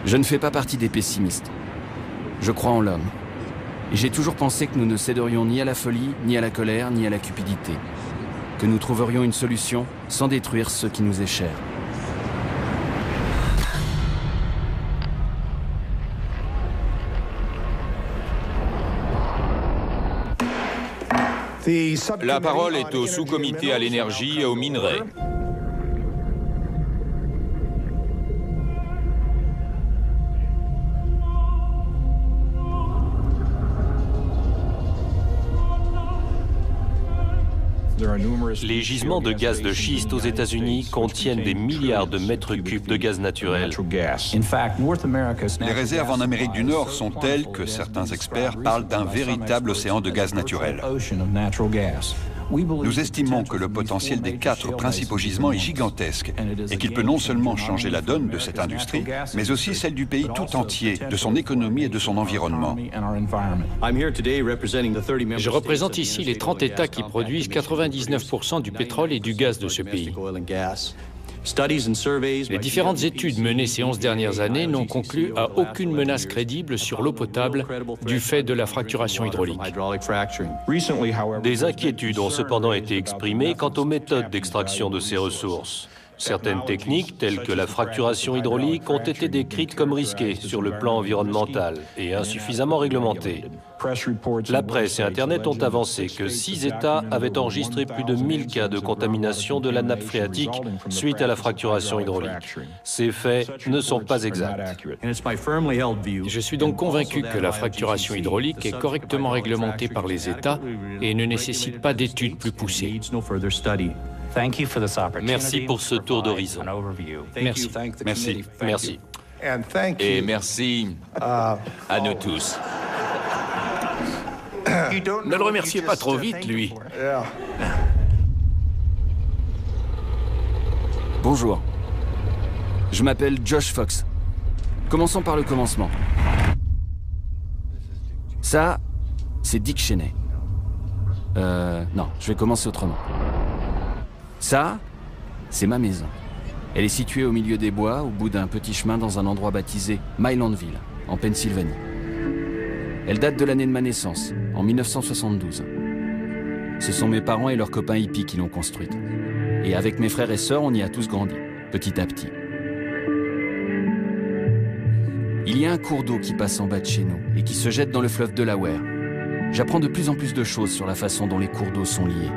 Je ne fais pas partie des pessimistes. Je crois en l'homme. Et j'ai toujours pensé que nous ne céderions ni à la folie, ni à la colère, ni à la cupidité. Que nous trouverions une solution sans détruire ce qui nous est cher. La parole est au sous-comité à l'énergie et aux minerais. Les gisements de gaz de schiste aux États-Unis contiennent des milliards de mètres cubes de gaz naturel. Les réserves en Amérique du Nord sont telles que certains experts parlent d'un véritable océan de gaz naturel. Nous estimons que le potentiel des 4 principaux gisements est gigantesque et qu'il peut non seulement changer la donne de cette industrie, mais aussi celle du pays tout entier, de son économie et de son environnement. Je représente ici les 30 États qui produisent 99% du pétrole et du gaz de ce pays. Les différentes études menées ces 11 dernières années n'ont conclu à aucune menace crédible sur l'eau potable du fait de la fracturation hydraulique. Des inquiétudes ont cependant été exprimées quant aux méthodes d'extraction de ces ressources. Certaines techniques, telles que la fracturation hydraulique, ont été décrites comme risquées sur le plan environnemental et insuffisamment réglementées. La presse et Internet ont avancé que 6 États avaient enregistré plus de 1000 cas de contamination de la nappe phréatique suite à la fracturation hydraulique. Ces faits ne sont pas exacts. Je suis donc convaincu que la fracturation hydraulique est correctement réglementée par les États et ne nécessite pas d'études plus poussées. Merci pour ce tour d'horizon. Merci. Merci. Merci. Et merci à nous tous. Ne le remerciez pas trop vite, lui. Bonjour. Je m'appelle Josh Fox. Commençons par le commencement. Ça, c'est Dick Cheney. Non, je vais commencer autrement. Ça, c'est ma maison. Elle est située au milieu des bois, au bout d'un petit chemin dans un endroit baptisé Mylandville, en Pennsylvanie. Elle date de l'année de ma naissance, en 1972. Ce sont mes parents et leurs copains hippies qui l'ont construite. Et avec mes frères et sœurs, on y a tous grandi, petit à petit. Il y a un cours d'eau qui passe en bas de chez nous et qui se jette dans le fleuve Delaware. J'apprends de plus en plus de choses sur la façon dont les cours d'eau sont liés.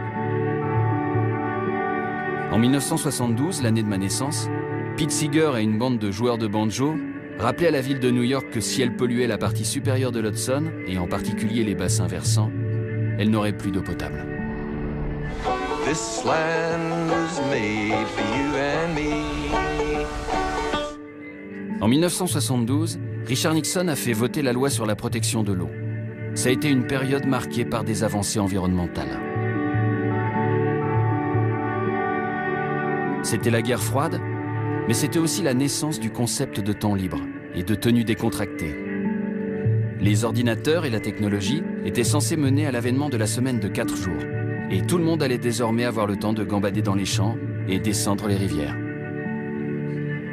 En 1972, l'année de ma naissance, Pete Seeger et une bande de joueurs de banjo rappelaient à la ville de New York que si elle polluait la partie supérieure de l'Hudson, et en particulier les bassins versants, elle n'aurait plus d'eau potable. This land was made for you and me. En 1972, Richard Nixon a fait voter la loi sur la protection de l'eau. Ça a été une période marquée par des avancées environnementales. C'était la guerre froide, mais c'était aussi la naissance du concept de temps libre et de tenue décontractée. Les ordinateurs et la technologie étaient censés mener à l'avènement de la semaine de 4 jours, et tout le monde allait désormais avoir le temps de gambader dans les champs et descendre les rivières.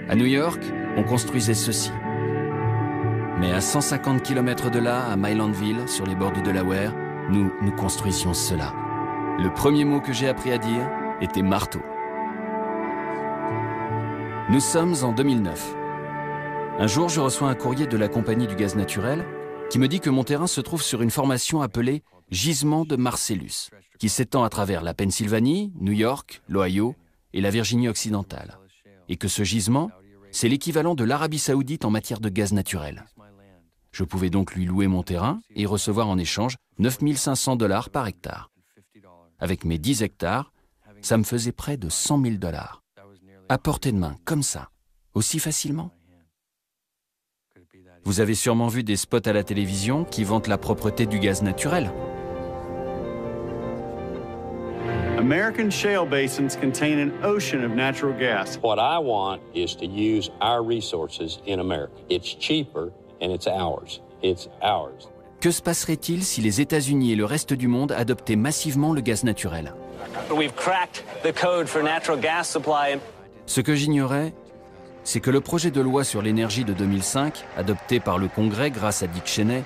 À New York, on construisait ceci. Mais à 150 km de là, à Mylandville, sur les bords du Delaware, nous construisions cela. Le premier mot que j'ai appris à dire était marteau. Nous sommes en 2009. Un jour, je reçois un courrier de la compagnie du gaz naturel qui me dit que mon terrain se trouve sur une formation appelée gisement de Marcellus, qui s'étend à travers la Pennsylvanie, New York, l'Ohio et la Virginie occidentale. Et que ce gisement, c'est l'équivalent de l'Arabie saoudite en matière de gaz naturel. Je pouvais donc lui louer mon terrain et recevoir en échange 9 500 $ par hectare. Avec mes 10 hectares, ça me faisait près de 100 000 $. À portée de main, comme ça, aussi facilement. Vous avez sûrement vu des spots à la télévision qui vantent la propreté du gaz naturel. American shale basins contain an ocean of natural gas. What I want is to use our resources in America. It's cheaper and it's ours. It's ours. Que se passerait-il si les États-Unis et le reste du monde adoptaient massivement le gaz naturel? We've cracked the code for natural gas supply. Ce que j'ignorais, c'est que le projet de loi sur l'énergie de 2005, adopté par le Congrès grâce à Dick Cheney,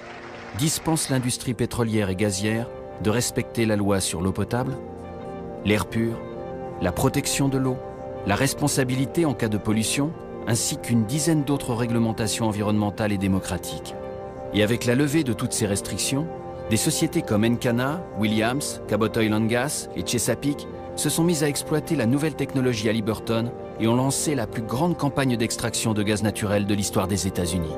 dispense l'industrie pétrolière et gazière de respecter la loi sur l'eau potable, l'air pur, la protection de l'eau, la responsabilité en cas de pollution, ainsi qu'une dizaine d'autres réglementations environnementales et démocratiques. Et avec la levée de toutes ces restrictions, des sociétés comme Encana, Williams, Cabot Oil and Gas et Chesapeake se sont mises à exploiter la nouvelle technologie Halliburton et ont lancé la plus grande campagne d'extraction de gaz naturel de l'histoire des États-Unis.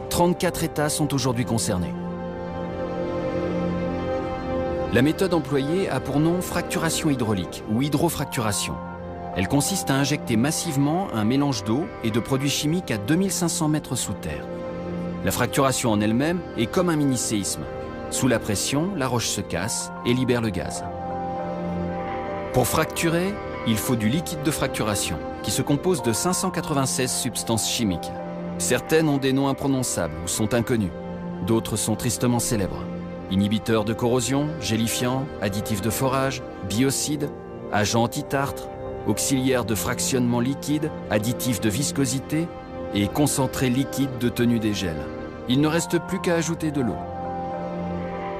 34 États sont aujourd'hui concernés. La méthode employée a pour nom fracturation hydraulique ou hydrofracturation. Elle consiste à injecter massivement un mélange d'eau et de produits chimiques à 2500 mètres sous terre. La fracturation en elle-même est comme un mini-séisme. Sous la pression, la roche se casse et libère le gaz. Pour fracturer, il faut du liquide de fracturation, qui se compose de 596 substances chimiques. Certaines ont des noms imprononçables ou sont inconnues. D'autres sont tristement célèbres. Inhibiteurs de corrosion, gélifiants, additifs de forage, biocides, agents anti-tartre, auxiliaires de fractionnement liquide, additifs de viscosité et concentrés liquides de tenue des gels. Il ne reste plus qu'à ajouter de l'eau.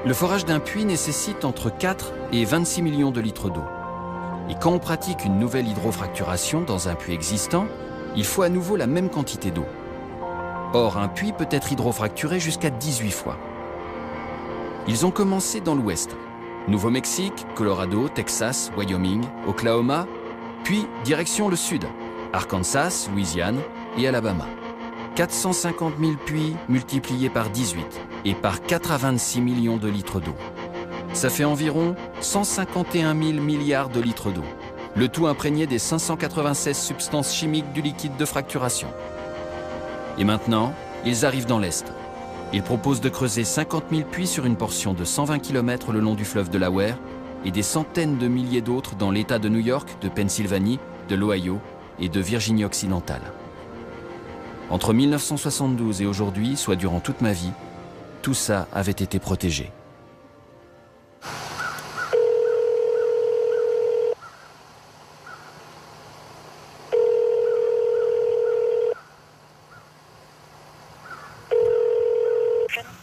Le forage d'un puits nécessite entre 4 et 26 millions de litres d'eau. Et quand on pratique une nouvelle hydrofracturation dans un puits existant, il faut à nouveau la même quantité d'eau. Or, un puits peut être hydrofracturé jusqu'à 18 fois. Ils ont commencé dans l'Ouest, Nouveau-Mexique, Colorado, Texas, Wyoming, Oklahoma, puis direction le Sud, Arkansas, Louisiane et Alabama. 450 000 puits multipliés par 18 et par 4 à 26 millions de litres d'eau. Ça fait environ 151 000 milliards de litres d'eau, le tout imprégné des 596 substances chimiques du liquide de fracturation. Et maintenant, ils arrivent dans l'Est. Ils proposent de creuser 50 000 puits sur une portion de 120 km le long du fleuve Delaware et des centaines de milliers d'autres dans l'État de New York, de Pennsylvanie, de l'Ohio et de Virginie occidentale. Entre 1972 et aujourd'hui, soit durant toute ma vie, tout ça avait été protégé.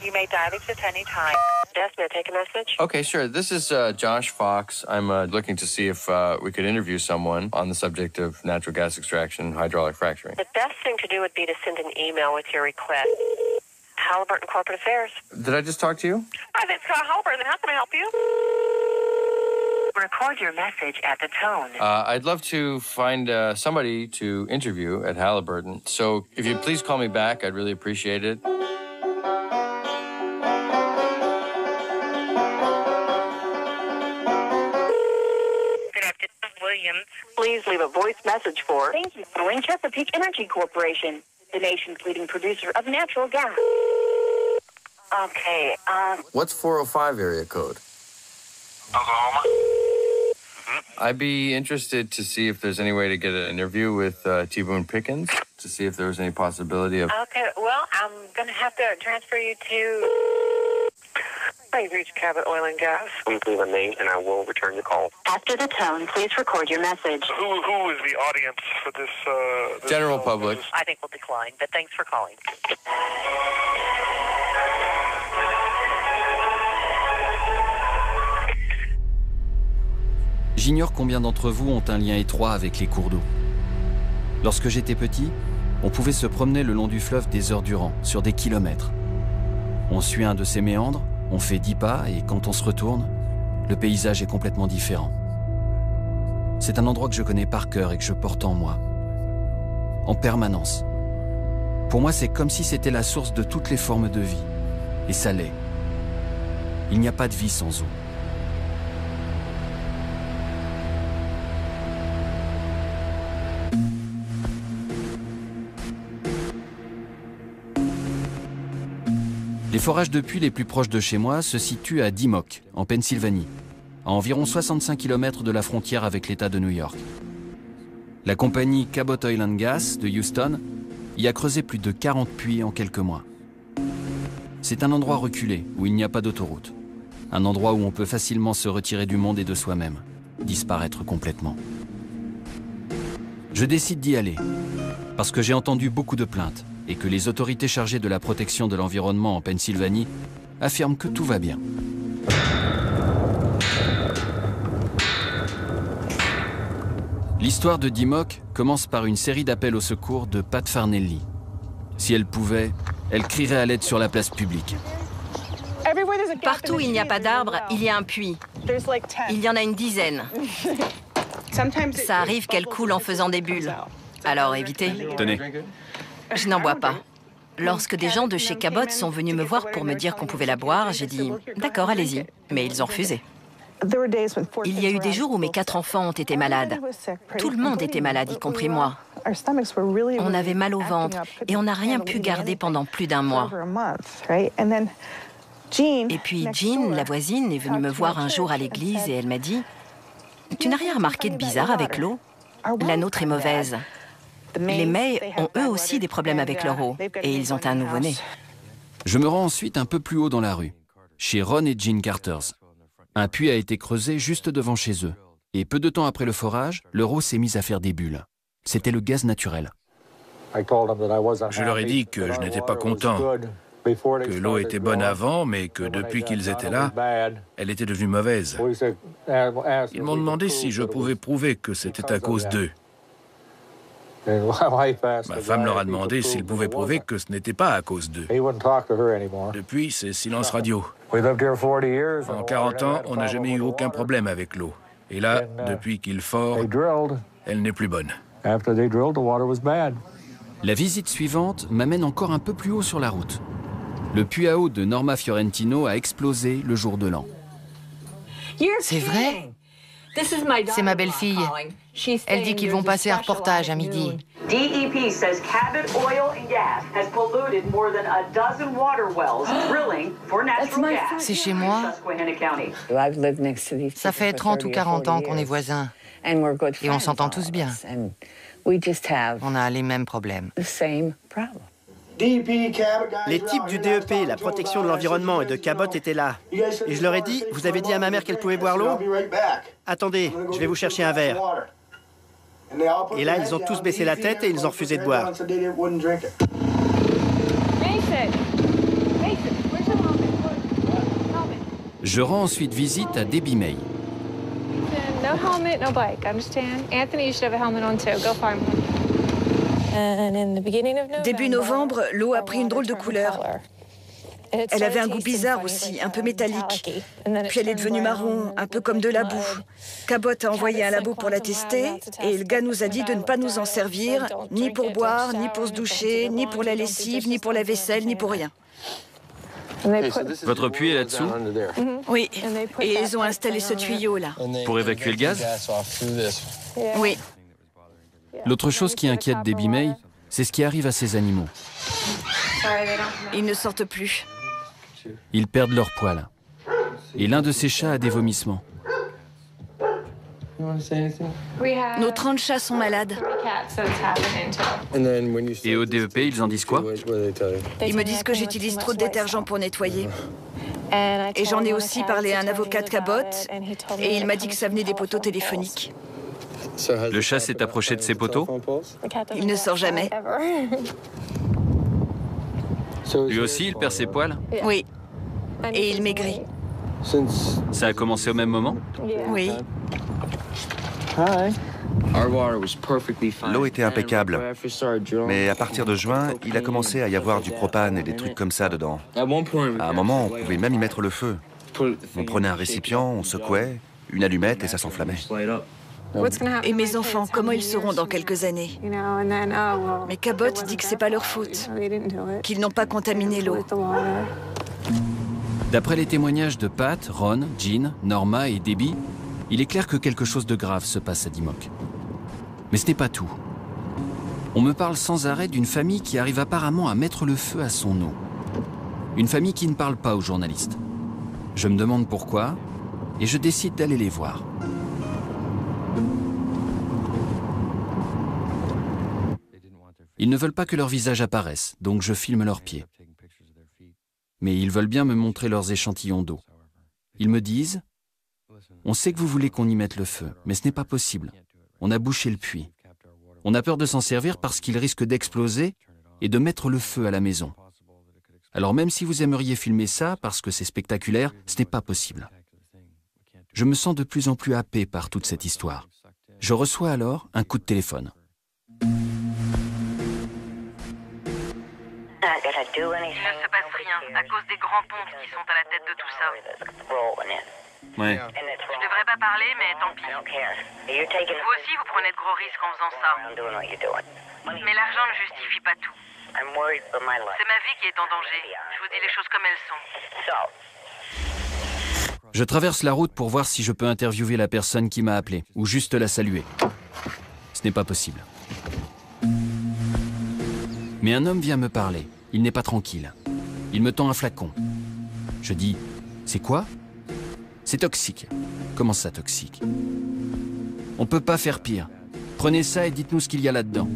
You may dial at any time. Yes, may I take a message? Okay, sure. This is Josh Fox. I'm looking to see if we could interview someone on the subject of natural gas extraction and hydraulic fracturing. The best thing to do would be to send an email with your request. Halliburton Corporate Affairs. Did I just talk to you? Hi, this is Scott Halliburton. How can I help you? Record your message at the tone. I'd love to find somebody to interview at Halliburton. So if you'd please call me back, I'd really appreciate it. Please leave a voice message for Thank you for Chesapeake Energy Corporation, the nation's leading producer of natural gas. Okay, What's 405 area code? Oklahoma. I'd be interested to see if there's any way to get an interview with T. Boone Pickens, to see if there was any possibility of... Okay, well, I'm going to have to transfer you to... Please reach Cabot Oil and Gas. Please leave a name and I will return your call. After the tone, please record your message. Who is the audience for this? General public. I think we'll decline, but thanks for calling. J'ignore combien d'entre vous ont un lien étroit avec les cours d'eau. Lorsque j'étais petit, on pouvait se promener le long du fleuve des heures durant, sur des kilomètres. On suit un de ses méandres, on fait 10 pas et quand on se retourne, le paysage est complètement différent. C'est un endroit que je connais par cœur et que je porte en moi, en permanence. Pour moi, c'est comme si c'était la source de toutes les formes de vie. Et ça l'est. Il n'y a pas de vie sans eau. Les forages de puits les plus proches de chez moi se situent à Dymock, en Pennsylvanie, à environ 65 km de la frontière avec l'État de New York. La compagnie Cabot Oil and Gas de Houston y a creusé plus de 40 puits en quelques mois. C'est un endroit reculé, où il n'y a pas d'autoroute. Un endroit où on peut facilement se retirer du monde et de soi-même, disparaître complètement. Je décide d'y aller, parce que j'ai entendu beaucoup de plaintes et que les autorités chargées de la protection de l'environnement en Pennsylvanie affirment que tout va bien. L'histoire de Dimmock commence par une série d'appels au secours de Pat Farnelly. Si elle pouvait, elle crierait à l'aide sur la place publique. Partout où il n'y a pas d'arbres, il y a un puits. Il y en a une dizaine. Ça arrive qu'elle coule en faisant des bulles. Alors évitez. Tenez. Je n'en bois pas. Lorsque des gens de chez Cabot sont venus me voir pour me dire qu'on pouvait la boire, j'ai dit « D'accord, allez-y ». Mais ils ont refusé. Il y a eu des jours où mes 4 enfants ont été malades. Tout le monde était malade, y compris moi. On avait mal au ventre et on n'a rien pu garder pendant plus d'1 mois. Et puis Jean, la voisine, est venue me voir un jour à l'église et elle m'a dit « Tu n'as rien remarqué de bizarre avec l'eau? La nôtre est mauvaise. » Les May ont eux aussi des problèmes avec leur eau et ils ont un nouveau-né. Je me rends ensuite un peu plus haut dans la rue, chez Ron et Jean Carters. Un puits a été creusé juste devant chez eux. Et peu de temps après le forage, leur eau s'est mise à faire des bulles. C'était le gaz naturel. Je leur ai dit que je n'étais pas content, que l'eau était bonne avant, mais que depuis qu'ils étaient là, elle était devenue mauvaise. Ils m'ont demandé si je pouvais prouver que c'était à cause d'eux. Ma femme leur a demandé s'ils pouvaient prouver que ce n'était pas à cause d'eux. Depuis, c'est silence radio. En 40 ans, on n'a jamais eu aucun problème avec l'eau. Et là, depuis qu'ils forent, elle n'est plus bonne. La visite suivante m'amène encore un peu plus haut sur la route. Le puits à eau de Norma Fiorentino a explosé le jour de l'an. C'est vrai? C'est ma belle-fille. Elle dit qu'ils vont passer un reportage à midi. DEP says Cabot Oil and Gas has polluted more than a dozen water wells drilling for natural gas. C'est chez moi. Ça fait 30 ou 40 ans qu'on est voisins. Et on s'entend tous bien. On a les mêmes problèmes. Les types du DEP, la protection de l'environnement et de Cabot étaient là. Et je leur ai dit, vous avez dit à ma mère qu'elle pouvait boire l'eau? Attendez, je vais vous chercher un verre. Et là, ils ont tous baissé la tête et ils ont refusé de boire. Je rends ensuite visite à Debbie May. No helmet, no bike, understand? Anthony, you should have a helmet on too. Go farm. Début novembre, l'eau a pris une drôle de couleur. Elle avait un goût bizarre aussi, un peu métallique. Puis elle est devenue marron, un peu comme de la boue. Cabot a envoyé un labo pour la tester et le gars nous a dit de ne pas nous en servir, ni pour boire, ni pour se doucher, ni pour la lessive, ni pour la vaisselle, ni pour rien. Votre puits est là-dessous? Oui, et ils ont installé ce tuyau-là. Pour évacuer le gaz? Oui. L'autre chose qui inquiète Debbie May, c'est ce qui arrive à ces animaux. Ils ne sortent plus. Ils perdent leur poil. Et l'un de ces chats a des vomissements. Nos 30 chats sont malades. Et au DEP, ils en disent quoi? Ils me disent que j'utilise trop de détergent pour nettoyer. Et j'en ai aussi parlé à un avocat de Cabot, et il m'a dit que ça venait des poteaux téléphoniques. Le chat s'est approché de ses poteaux? Il ne sort jamais. Lui aussi, il perd ses poils? Oui. Et il maigrit. Ça a commencé au même moment? Oui. L'eau était impeccable, mais à partir de juin, il a commencé à y avoir du propane et des trucs comme ça dedans. À un moment, on pouvait même y mettre le feu. On prenait un récipient, on secouait, une allumette et ça s'enflammait. Et mes enfants, comment ils seront dans quelques années? Mais Cabot dit que c'est pas leur faute, qu'ils n'ont pas contaminé l'eau. D'après les témoignages de Pat, Ron, Jean, Norma et Debbie, il est clair que quelque chose de grave se passe à Dimmock. Mais ce n'est pas tout. On me parle sans arrêt d'une famille qui arrive apparemment à mettre le feu à son eau. Une famille qui ne parle pas aux journalistes. Je me demande pourquoi, et je décide d'aller les voir. Ils ne veulent pas que leur visage apparaisse, donc je filme leurs pieds. Mais ils veulent bien me montrer leurs échantillons d'eau. Ils me disent « On sait que vous voulez qu'on y mette le feu, mais ce n'est pas possible. On a bouché le puits. On a peur de s'en servir parce qu'il risque d'exploser et de mettre le feu à la maison. Alors même si vous aimeriez filmer ça parce que c'est spectaculaire, ce n'est pas possible. Je me sens de plus en plus happé par toute cette histoire. Je reçois alors un coup de téléphone. Il ne se passe rien à cause des grands pontes qui sont à la tête de tout ça. Ouais. Je devrais pas parler, mais tant pis. Vous aussi, vous prenez de gros risques en faisant ça. Mais l'argent ne justifie pas tout. C'est ma vie qui est en danger. Je vous dis les choses comme elles sont. Je traverse la route pour voir si je peux interviewer la personne qui m'a appelé, ou juste la saluer. Ce n'est pas possible. Mais un homme vient me parler. Il n'est pas tranquille. Il me tend un flacon. Je dis, c'est quoi? C'est toxique. Comment ça, toxique? On ne peut pas faire pire. Prenez ça et dites-nous ce qu'il y a là-dedans.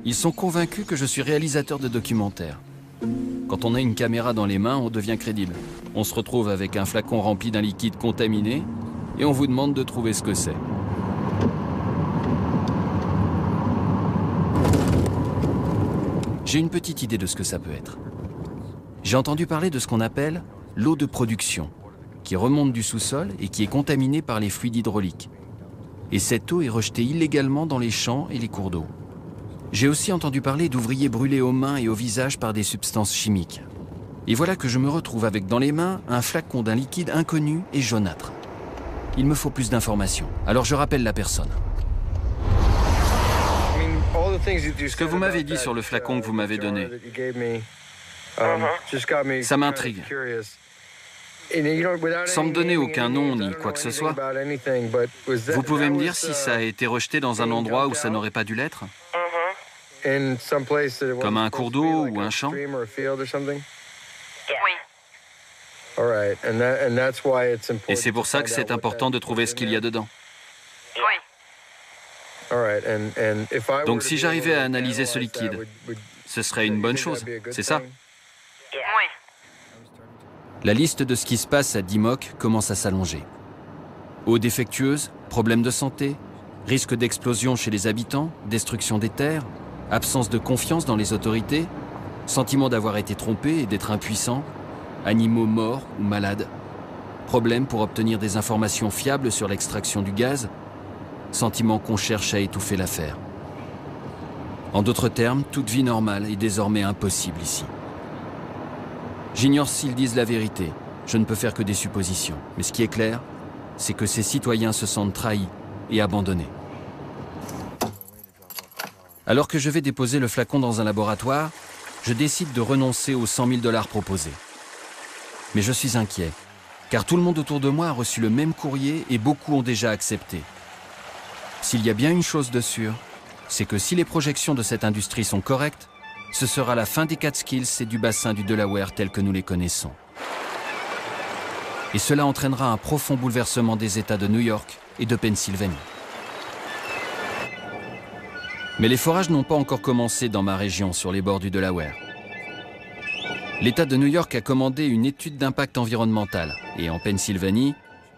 Ils sont convaincus que je suis réalisateur de documentaires. Quand on a une caméra dans les mains, on devient crédible. On se retrouve avec un flacon rempli d'un liquide contaminé et on vous demande de trouver ce que c'est. J'ai une petite idée de ce que ça peut être. J'ai entendu parler de ce qu'on appelle l'eau de production, qui remonte du sous-sol et qui est contaminée par les fluides hydrauliques. Et cette eau est rejetée illégalement dans les champs et les cours d'eau. J'ai aussi entendu parler d'ouvriers brûlés aux mains et au visage par des substances chimiques. Et voilà que je me retrouve avec dans les mains un flacon d'un liquide inconnu et jaunâtre. Il me faut plus d'informations, alors je rappelle la personne. Ce que vous m'avez dit sur le flacon que vous m'avez donné, ça m'intrigue. Sans me donner aucun nom ni quoi que ce soit, vous pouvez me dire si ça a été rejeté dans un endroit où ça n'aurait pas dû l'être? Comme un cours d'eau ou un champ? Oui. Et c'est pour ça que c'est important de trouver ce qu'il y a dedans. Oui. Donc si j'arrivais à analyser ce liquide, ce serait une bonne chose, c'est ça? Oui. La liste de ce qui se passe à Dimmock commence à s'allonger. Eau défectueuse, problèmes de santé, risque d'explosion chez les habitants, destruction des terres, absence de confiance dans les autorités, sentiment d'avoir été trompé et d'être impuissant, animaux morts ou malades, problème pour obtenir des informations fiables sur l'extraction du gaz, sentiment qu'on cherche à étouffer l'affaire. En d'autres termes, toute vie normale est désormais impossible ici. J'ignore s'ils disent la vérité, je ne peux faire que des suppositions. Mais ce qui est clair, c'est que ces citoyens se sentent trahis et abandonnés. Alors que je vais déposer le flacon dans un laboratoire, je décide de renoncer aux 100 000 $ proposés. Mais je suis inquiet, car tout le monde autour de moi a reçu le même courrier et beaucoup ont déjà accepté. S'il y a bien une chose de sûre, c'est que si les projections de cette industrie sont correctes, ce sera la fin des Catskills et du bassin du Delaware tel que nous les connaissons. Et cela entraînera un profond bouleversement des États de New York et de Pennsylvanie. Mais les forages n'ont pas encore commencé dans ma région, sur les bords du Delaware. L'État de New York a commandé une étude d'impact environnemental. Et en Pennsylvanie,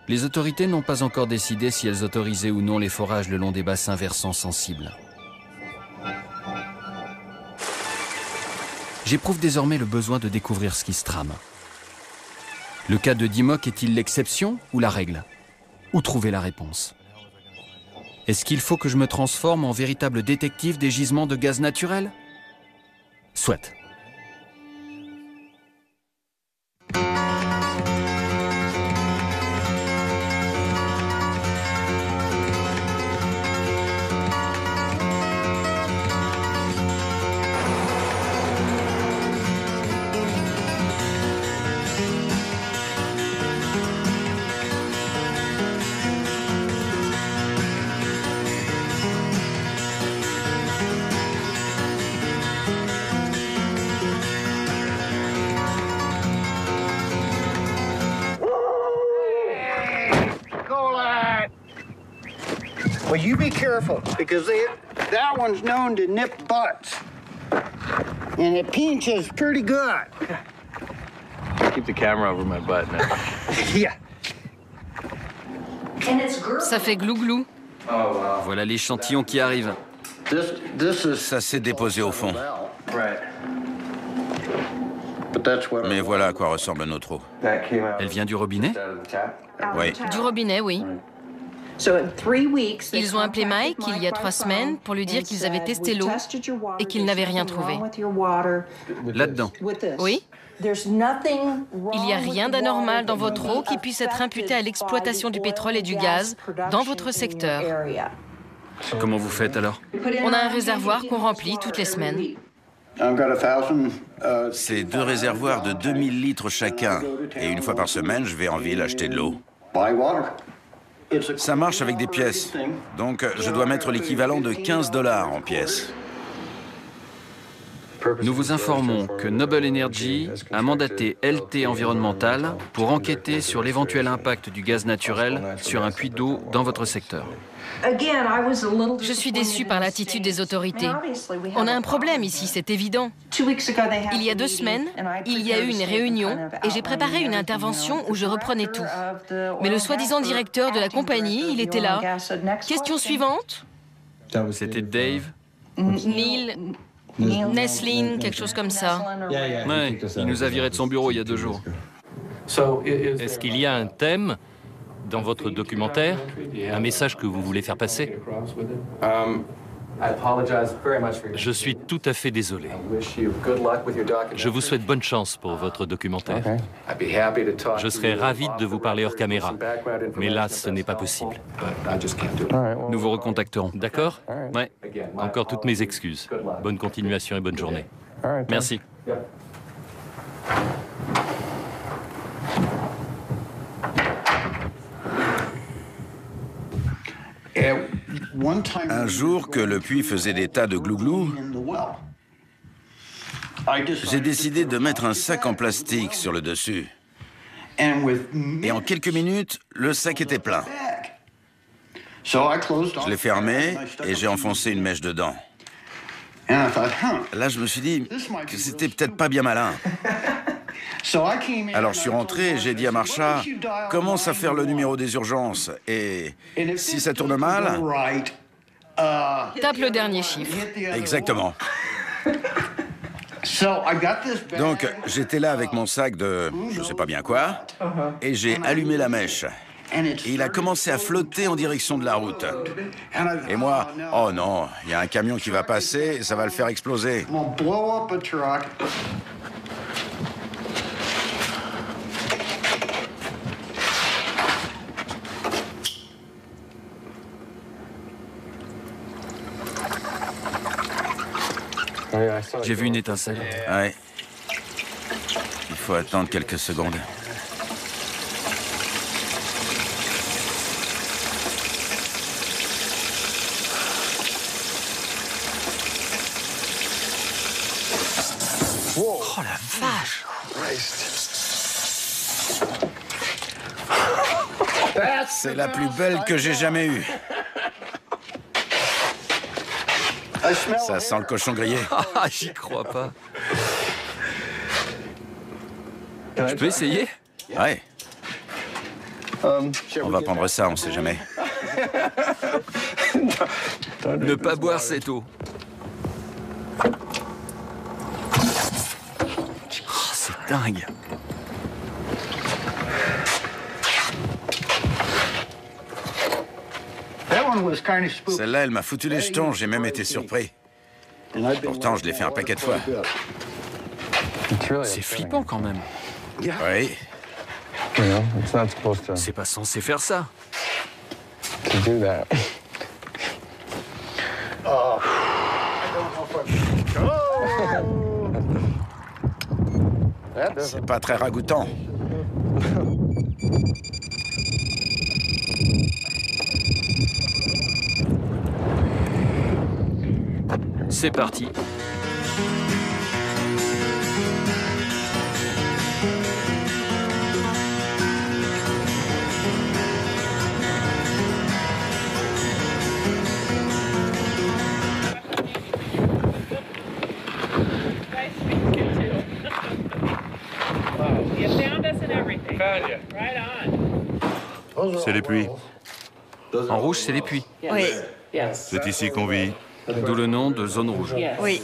les autorités n'ont pas encore décidé si elles autorisaient ou non les forages le long des bassins versants sensibles. J'éprouve désormais le besoin de découvrir ce qui se trame. Le cas de Dimmock est-il l'exception ou la règle? Où trouver la réponse? Est-ce qu'il faut que je me transforme en véritable détective des gisements de gaz naturel? Soit. Well, you be careful, because that one's known to nip butts. And it pinches pretty good. Keep the camera over my butt now. Yeah. Ça fait glou-glou. Voilà l'échantillon qui arrive. Ça s'est déposé au fond. Mais voilà à quoi ressemble notre eau. Elle vient du robinet? Oui. Du robinet, oui. Ils ont appelé Mike il y a 3 semaines pour lui dire qu'ils avaient testé l'eau et qu'ils n'avaient rien trouvé. Là-dedans? Oui. Il n'y a rien d'anormal dans votre eau qui puisse être imputé à l'exploitation du pétrole et du gaz dans votre secteur. Comment vous faites alors? On a un réservoir qu'on remplit toutes les semaines. C'est 2 réservoirs de 2000 litres chacun. Et une fois par semaine, je vais en ville acheter de l'eau. Ça marche avec des pièces. Donc, je dois mettre l'équivalent de 15 $ en pièces. Nous vous informons que Noble Energy a mandaté LT Environnemental pour enquêter sur l'éventuel impact du gaz naturel sur un puits d'eau dans votre secteur. Je suis déçue par l'attitude des autorités. On a un problème ici, c'est évident. Il y a 2 semaines, il y a eu une réunion et j'ai préparé une intervention où je reprenais tout. Mais le soi-disant directeur de la compagnie, il était là. Question suivante. C'était Dave? Neil, Nesline, quelque chose comme ça. Ouais, il nous a viré de son bureau il y a 2 jours. Est-ce qu'il y a un thème dans votre documentaire, un message que vous voulez faire passer? Je suis tout à fait désolé. Je vous souhaite bonne chance pour votre documentaire. Je serais ravi de vous parler hors caméra, mais là, ce n'est pas possible. Nous vous recontacterons. D'accord? Ouais. Encore toutes mes excuses. Bonne continuation et bonne journée. Merci. Un jour que le puits faisait des tas de glouglou, j'ai décidé de mettre un sac en plastique sur le dessus. Et en quelques minutes, le sac était plein. Je l'ai fermé et j'ai enfoncé une mèche dedans. Là, je me suis dit que c'était peut-être pas bien malin. Alors je suis rentré et j'ai dit à Marsha, commence à faire le numéro des urgences. Et si ça tourne mal... Tape le dernier chiffre. Exactement. Donc j'étais là avec mon sac de je sais pas bien quoi, et j'ai allumé la mèche. Et il a commencé à flotter en direction de la route. Et moi, oh non, il y a un camion qui va passer et ça va le faire exploser. J'ai vu une étincelle. Ouais. Il faut attendre quelques secondes. Oh la vache! C'est la plus belle que j'ai jamais eue. Ça sent le cochon grillé. Ah, j'y crois pas. Je peux essayer? Ouais. On va prendre ça, on sait jamais. Ne pas boire cette eau. Oh, c'est dingue. Celle-là, elle m'a foutu les jetons, j'ai même été surpris. Pourtant, je l'ai fait un paquet de fois. C'est flippant quand même. Oui. C'est pas censé faire ça. C'est pas très ragoûtant. C'est parti. C'est les pluies. En rouge, c'est les puits. Oui. C'est ici qu'on vit. D'où le nom de zone rouge. Oui.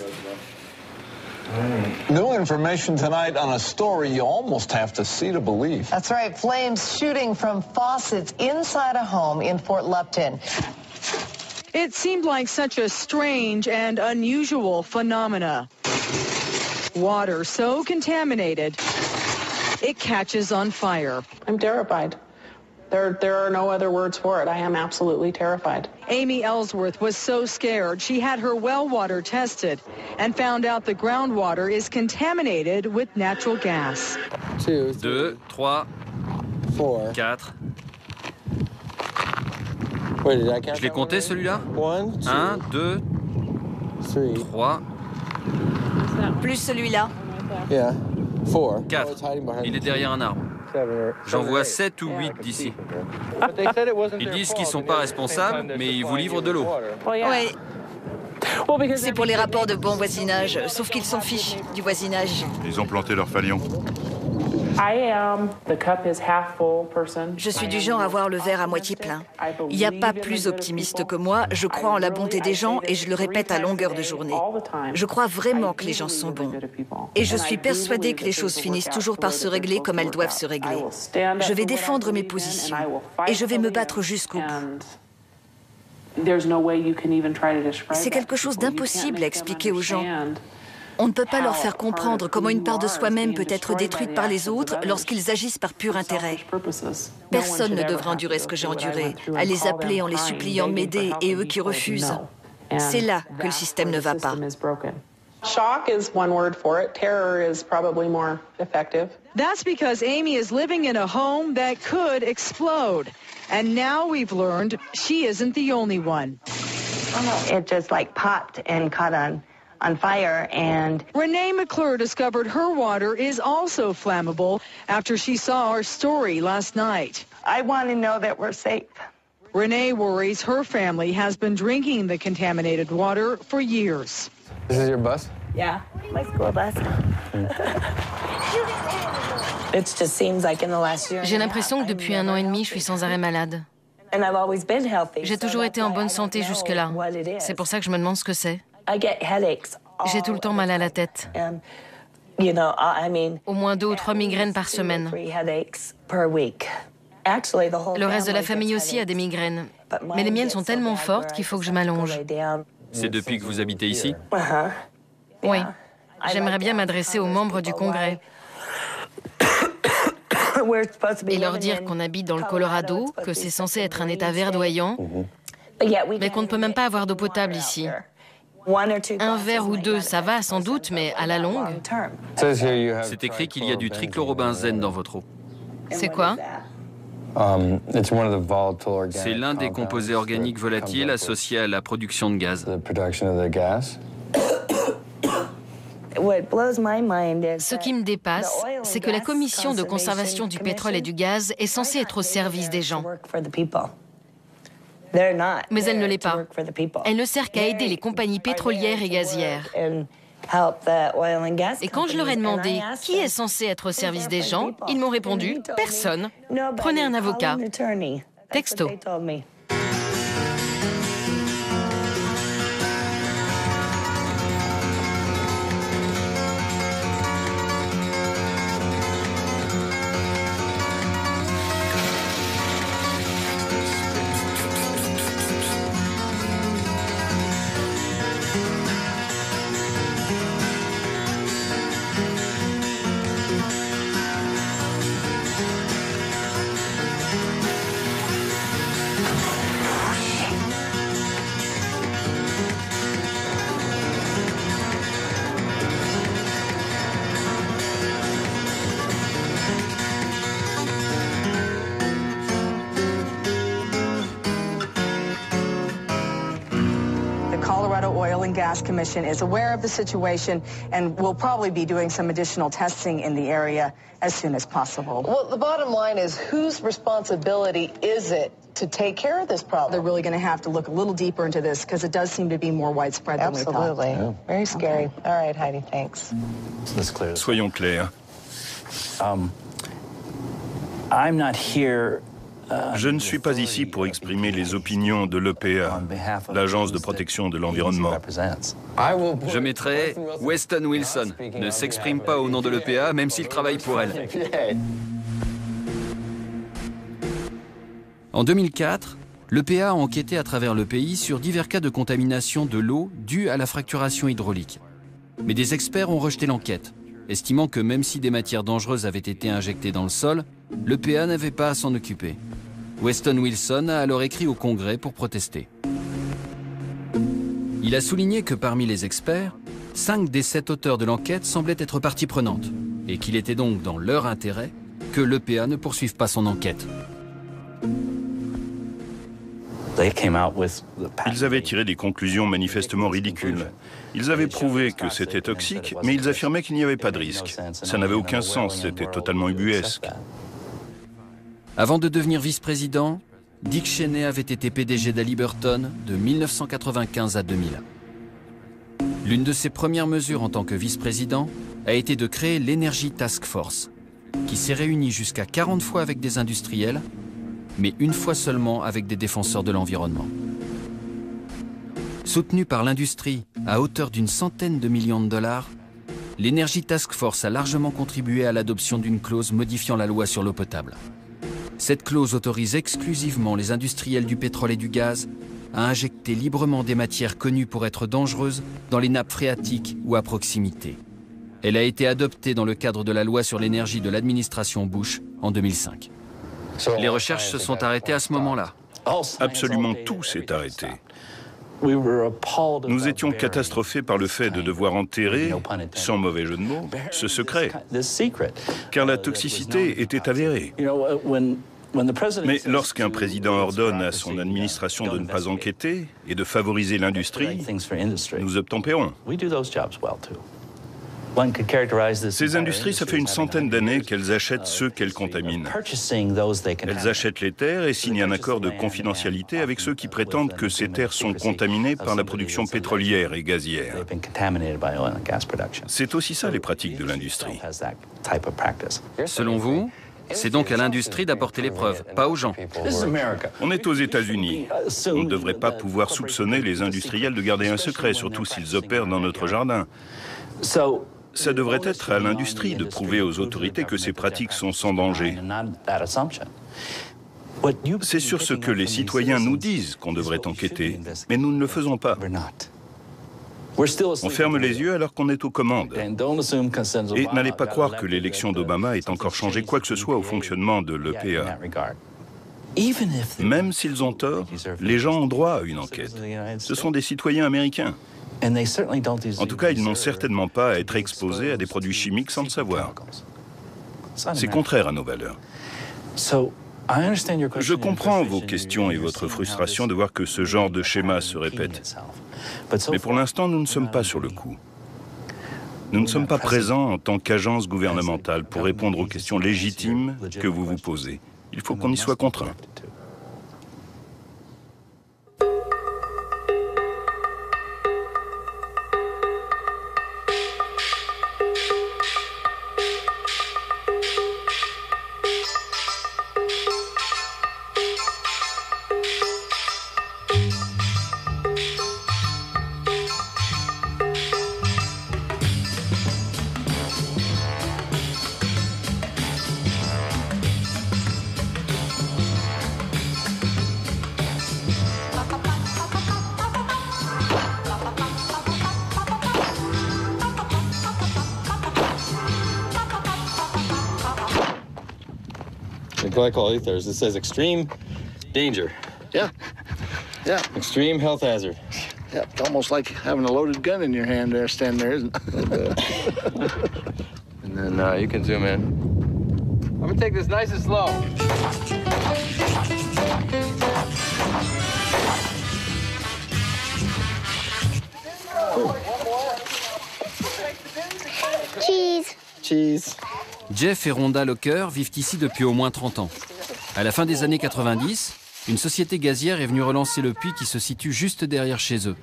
New information tonight on a story you almost have to see to believe. That's right. Flames shooting from faucets inside a home in Fort Lupton. It seemed like such a strange and unusual phenomena. Water so contaminated, it catches on fire. I'm terrified. There are no other words for it. I am absolutely terrified. Amy Ellsworth was so scared she had her well water tested and found out the groundwater is contaminated with natural gas. 2, 3, 4. Je l'ai compté celui-là. 1, 2, 3. Plus celui-là. 4. Il est derrière un arbre. J'en vois 7 ou 8 d'ici. Ils disent qu'ils ne sont pas responsables, mais ils vous livrent de l'eau. Oui. C'est pour les rapports de bon voisinage, sauf qu'ils s'en fichent du voisinage. Ils ont planté leur falion. Je suis du genre à voir le verre à moitié plein. Il n'y a pas plus optimiste que moi. Je crois en la bonté des gens et je le répète à longueur de journée. Je crois vraiment que les gens sont bons. Et je suis persuadée que les choses finissent toujours par se régler comme elles doivent se régler. Je vais défendre mes positions et je vais me battre jusqu'au bout. C'est quelque chose d'impossible à expliquer aux gens. On ne peut pas leur faire comprendre comment une part de soi-même peut être détruite par les autres lorsqu'ils agissent par pur intérêt. Personne ne devrait endurer ce que j'ai enduré, à les appeler en les suppliant de m'aider et eux qui refusent. C'est là que le système ne va pas. Shock is one word for it. Terror is probably more effective. That's because Amy is living in a home that could explode. And now we've learned she isn't the only one. It just like popped and caught on fire, and Renee McClure discovered her water is also flammable after she saw our story last night. I want to know that we're safe. Renee worries her family has been drinking the contaminated water for years. This is your bus? Yeah, my school bus. It just seems like in the last year. J'ai l'impression que depuis 1 an et demi, je suis sans arrêt malade. And I've always been healthy. J'ai toujours été en bonne santé jusque-là. C'est pour ça que je me demande ce que c'est. J'ai tout le temps mal à la tête. Au moins 2 ou 3 migraines par semaine. Le reste de la famille aussi a des migraines. Mais les miennes sont tellement fortes qu'il faut que je m'allonge. C'est depuis que vous habitez ici? Oui. J'aimerais bien m'adresser aux membres du Congrès et leur dire qu'on habite dans le Colorado, que c'est censé être un État verdoyant, mais qu'on ne peut même pas avoir d'eau potable ici. 1 verre ou 2, ça va sans doute, mais à la longue... C'est écrit qu'il y a du trichlorobenzène dans votre eau. C'est quoi? C'est l'un des composés organiques volatiles associés à la production de gaz. Ce qui me dépasse, c'est que la Commission de conservation du pétrole et du gaz est censée être au service des gens. Mais elle ne l'est pas. Elle ne sert qu'à aider les compagnies pétrolières et gazières. Et quand je leur ai demandé qui est censé être au service des gens, ils m'ont répondu « Personne. Prenez un avocat. » Texto. Oil and Gas Commission is aware of the situation and will probably be doing some additional testing in the area as soon as possible. Well, the bottom line is, whose responsibility is it to take care of this problem? They're really going to have to look a little deeper into this because it does seem to be more widespread than we thought. Absolutely. Yeah. Very scary. Okay. All right, Heidi, thanks. Soyons clairs. I'm not here Je ne suis pas ici pour exprimer les opinions de l'EPA, l'Agence de protection de l'environnement. Je mettrai Weston Wilson. Ne s'exprime pas au nom de l'EPA, même s'il travaille pour elle. En 2004, l'EPA a enquêté à travers le pays sur divers cas de contamination de l'eau due à la fracturation hydraulique. Mais des experts ont rejeté l'enquête, estimant que même si des matières dangereuses avaient été injectées dans le sol, l'EPA n'avait pas à s'en occuper. Weston Wilson a alors écrit au Congrès pour protester. Il a souligné que parmi les experts, 5 des 7 auteurs de l'enquête semblaient être partie prenante, et qu'il était donc dans leur intérêt que l'EPA ne poursuive pas son enquête. Ils avaient tiré des conclusions manifestement ridicules. Ils avaient prouvé que c'était toxique, mais ils affirmaient qu'il n'y avait pas de risque. Ça n'avait aucun sens, c'était totalement ubuesque. Avant de devenir vice-président, Dick Cheney avait été PDG d'Haliburton de 1995 à 2000. L'une de ses premières mesures en tant que vice-président a été de créer l'Energy Task Force, qui s'est réunie jusqu'à 40 fois avec des industriels, mais une fois seulement avec des défenseurs de l'environnement. Soutenue par l'industrie à hauteur d'une centaine de millions de dollars, l'Energy Task Force a largement contribué à l'adoption d'une clause modifiant la loi sur l'eau potable. Cette clause autorise exclusivement les industriels du pétrole et du gaz à injecter librement des matières connues pour être dangereuses dans les nappes phréatiques ou à proximité. Elle a été adoptée dans le cadre de la loi sur l'énergie de l'administration Bush en 2005. Les recherches se sont arrêtées à ce moment-là. Absolument tout s'est arrêté. Nous étions catastrophés par le fait de devoir enterrer, sans mauvais jeu de mots, ce secret, car la toxicité était avérée. Mais lorsqu'un président ordonne à son administration de ne pas enquêter et de favoriser l'industrie, nous obtempérons. Ces industries, ça fait une centaine d'années qu'elles achètent ceux qu'elles contaminent. Elles achètent les terres et signent un accord de confidentialité avec ceux qui prétendent que ces terres sont contaminées par la production pétrolière et gazière. C'est aussi ça les pratiques de l'industrie. Selon vous, c'est donc à l'industrie d'apporter les preuves, pas aux gens. On est aux États-Unis. On ne devrait pas pouvoir soupçonner les industriels de garder un secret, surtout s'ils opèrent dans notre jardin. Ça devrait être à l'industrie de prouver aux autorités que ces pratiques sont sans danger. C'est sur ce que les citoyens nous disent qu'on devrait enquêter, mais nous ne le faisons pas. On ferme les yeux alors qu'on est aux commandes. Et n'allez pas croire que l'élection d'Obama ait encore changé quoi que ce soit au fonctionnement de l'EPA. Même s'ils ont tort, les gens ont droit à une enquête. Ce sont des citoyens américains. En tout cas, ils n'ont certainement pas à être exposés à des produits chimiques sans le savoir. C'est contraire à nos valeurs. Je comprends vos questions et votre frustration de voir que ce genre de schéma se répète. Mais pour l'instant, nous ne sommes pas sur le coup. Nous ne sommes pas présents en tant qu'agence gouvernementale pour répondre aux questions légitimes que vous vous posez. Il faut qu'on y soit contraint. Glycol ethers. It says extreme danger. Yeah. Yeah. Extreme health hazard. Yeah. It's almost like having a loaded gun in your hand there, standing there, isn't it? And then you can zoom in. I'm gonna take this nice and slow. Cheese. Cheese. Jeff et Rhonda Locker vivent ici depuis au moins 30 ans. À la fin des années 90, une société gazière est venue relancer le puits qui se situe juste derrière chez eux.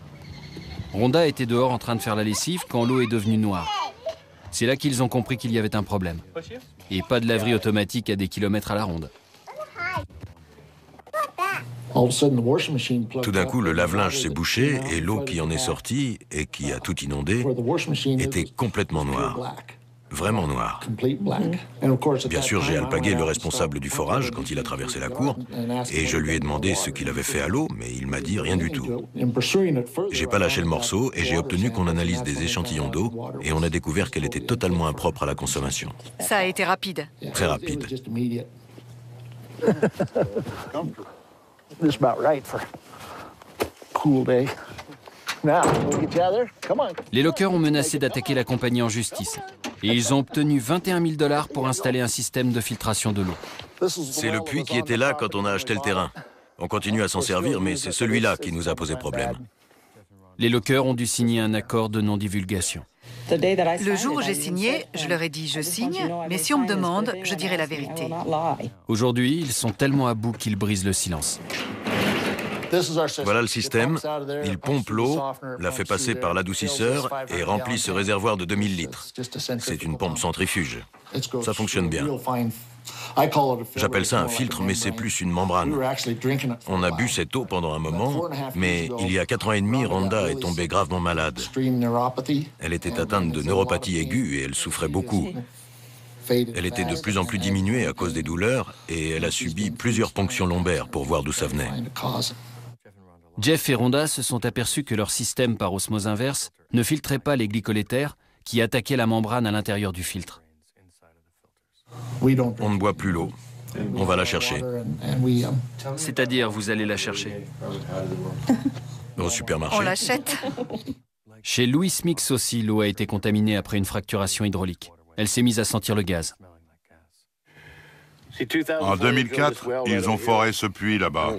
Rhonda était dehors en train de faire la lessive quand l'eau est devenue noire. C'est là qu'ils ont compris qu'il y avait un problème. Et pas de laverie automatique à des kilomètres à la ronde. Tout d'un coup, le lave-linge s'est bouché et l'eau qui en est sortie et qui a tout inondé était complètement noire. Vraiment noire. Bien sûr, j'ai alpagué le responsable du forage quand il a traversé la cour et je lui ai demandé ce qu'il avait fait à l'eau, mais il m'a dit rien du tout. J'ai pas lâché le morceau et j'ai obtenu qu'on analyse des échantillons d'eau et on a découvert qu'elle était totalement impropre à la consommation. Ça a été rapide. Très rapide. Les Lockers ont menacé d'attaquer la compagnie en justice. Et ils ont obtenu 21 000 $ pour installer un système de filtration de l'eau. C'est le puits qui était là quand on a acheté le terrain. On continue à s'en servir, mais c'est celui-là qui nous a posé problème. Les Lockers ont dû signer un accord de non-divulgation. Le jour où j'ai signé, je leur ai dit « je signe, mais si on me demande, je dirai la vérité ». Aujourd'hui, ils sont tellement à bout qu'ils brisent le silence. Voilà le système. Il pompe l'eau, la fait passer par l'adoucisseur et remplit ce réservoir de 2000 litres. C'est une pompe centrifuge. Ça fonctionne bien. J'appelle ça un filtre, mais c'est plus une membrane. On a bu cette eau pendant un moment, mais il y a 4 ans et demi, Rhonda est tombée gravement malade. Elle était atteinte de neuropathie aiguë et elle souffrait beaucoup. Elle était de plus en plus diminuée à cause des douleurs et elle a subi plusieurs ponctions lombaires pour voir d'où ça venait. Jeff et Rhonda se sont aperçus que leur système par osmose inverse ne filtrait pas les glycoléthaires qui attaquaient la membrane à l'intérieur du filtre. On ne boit plus l'eau. On va la chercher. C'est-à-dire, vous allez la chercher? Au supermarché. On l'achète. Chez Louis Mix aussi, l'eau a été contaminée après une fracturation hydraulique. Elle s'est mise à sentir le gaz. En 2004, ils ont foré ce puits là-bas.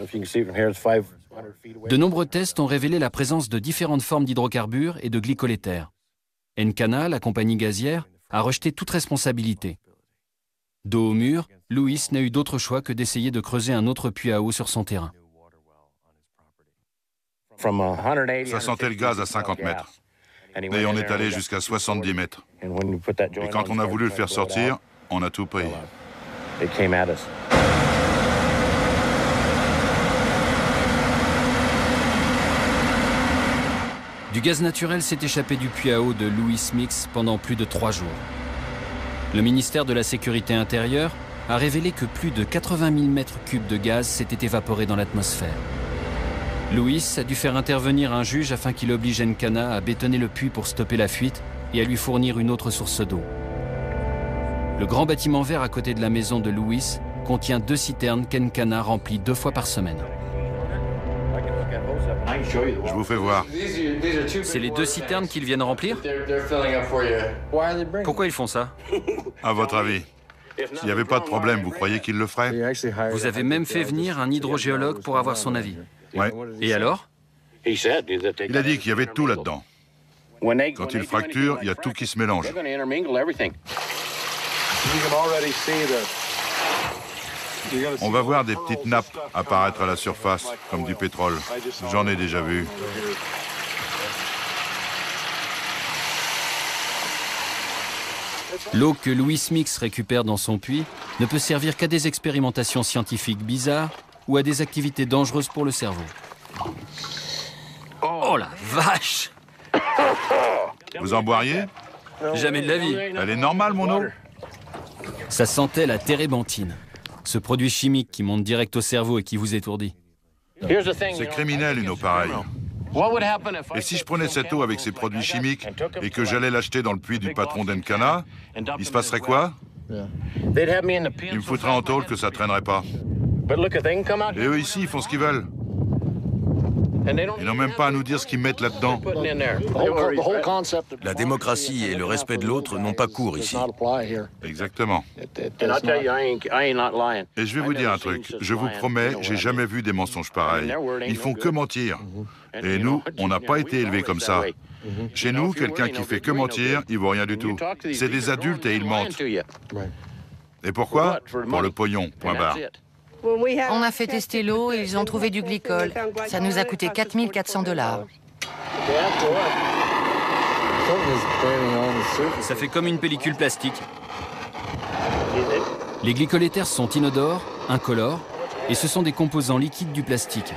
De nombreux tests ont révélé la présence de différentes formes d'hydrocarbures et de glycoléthaires. Encana, la compagnie gazière, a rejeté toute responsabilité. Dos au mur, Louis n'a eu d'autre choix que d'essayer de creuser un autre puits à eau sur son terrain. Ça sentait le gaz à 50 mètres. Et on est allé jusqu'à 70 mètres. Et quand on a voulu le faire sortir, on a tout pris. Du gaz naturel s'est échappé du puits à eau de Louis Mix pendant plus de 3 jours. Le ministère de la Sécurité intérieure a révélé que plus de 80 000 mètres cubes de gaz s'étaient évaporés dans l'atmosphère. Louis a dû faire intervenir un juge afin qu'il oblige Encana à bétonner le puits pour stopper la fuite et à lui fournir une autre source d'eau. Le grand bâtiment vert à côté de la maison de Louis contient 2 citernes qu'Encana remplit 2 fois par semaine. Je vous fais voir. C'est les 2 citernes qu'ils viennent remplir? Pourquoi ils font ça? À votre avis? S'il n'y avait pas de problème, vous croyez qu'ils le feraient? Vous avez même fait venir un hydrogéologue pour avoir son avis. Ouais. Et alors? Il a dit qu'il y avait tout là-dedans. Quand il fracture, il y a tout qui se mélange. On va voir des petites nappes apparaître à la surface, comme du pétrole. J'en ai déjà vu. L'eau que Louis Mix récupère dans son puits ne peut servir qu'à des expérimentations scientifiques bizarres ou à des activités dangereuses pour le cerveau. Oh la vache! Vous en boiriez? Jamais de la vie. Elle est normale, mon eau? Ça sentait la térébenthine, ce produit chimique qui monte direct au cerveau et qui vous étourdit. C'est criminel, une eau pareille. Et si je prenais cette eau avec ces produits chimiques et que j'allais l'acheter dans le puits du patron d'Encana, il se passerait quoi? Ils me foutraient en tôle que ça traînerait pas. Et eux ici, ils font ce qu'ils veulent. Ils n'ont même pas à nous dire ce qu'ils mettent là-dedans. La démocratie et le respect de l'autre n'ont pas cours ici. Exactement. Et je vais vous dire un truc. Je vous promets, j'ai jamais vu des mensonges pareils. Ils font que mentir. Et nous, on n'a pas été élevés comme ça. Chez nous, quelqu'un qui fait que mentir, il vaut rien du tout. C'est des adultes et ils mentent. Et pourquoi? Pour le pognon, point barre. On a fait tester l'eau et ils ont trouvé du glycol. Ça nous a coûté 4 400 $. Ça fait comme une pellicule plastique. Les glycoléthaires sont inodores, incolores et ce sont des composants liquides du plastique.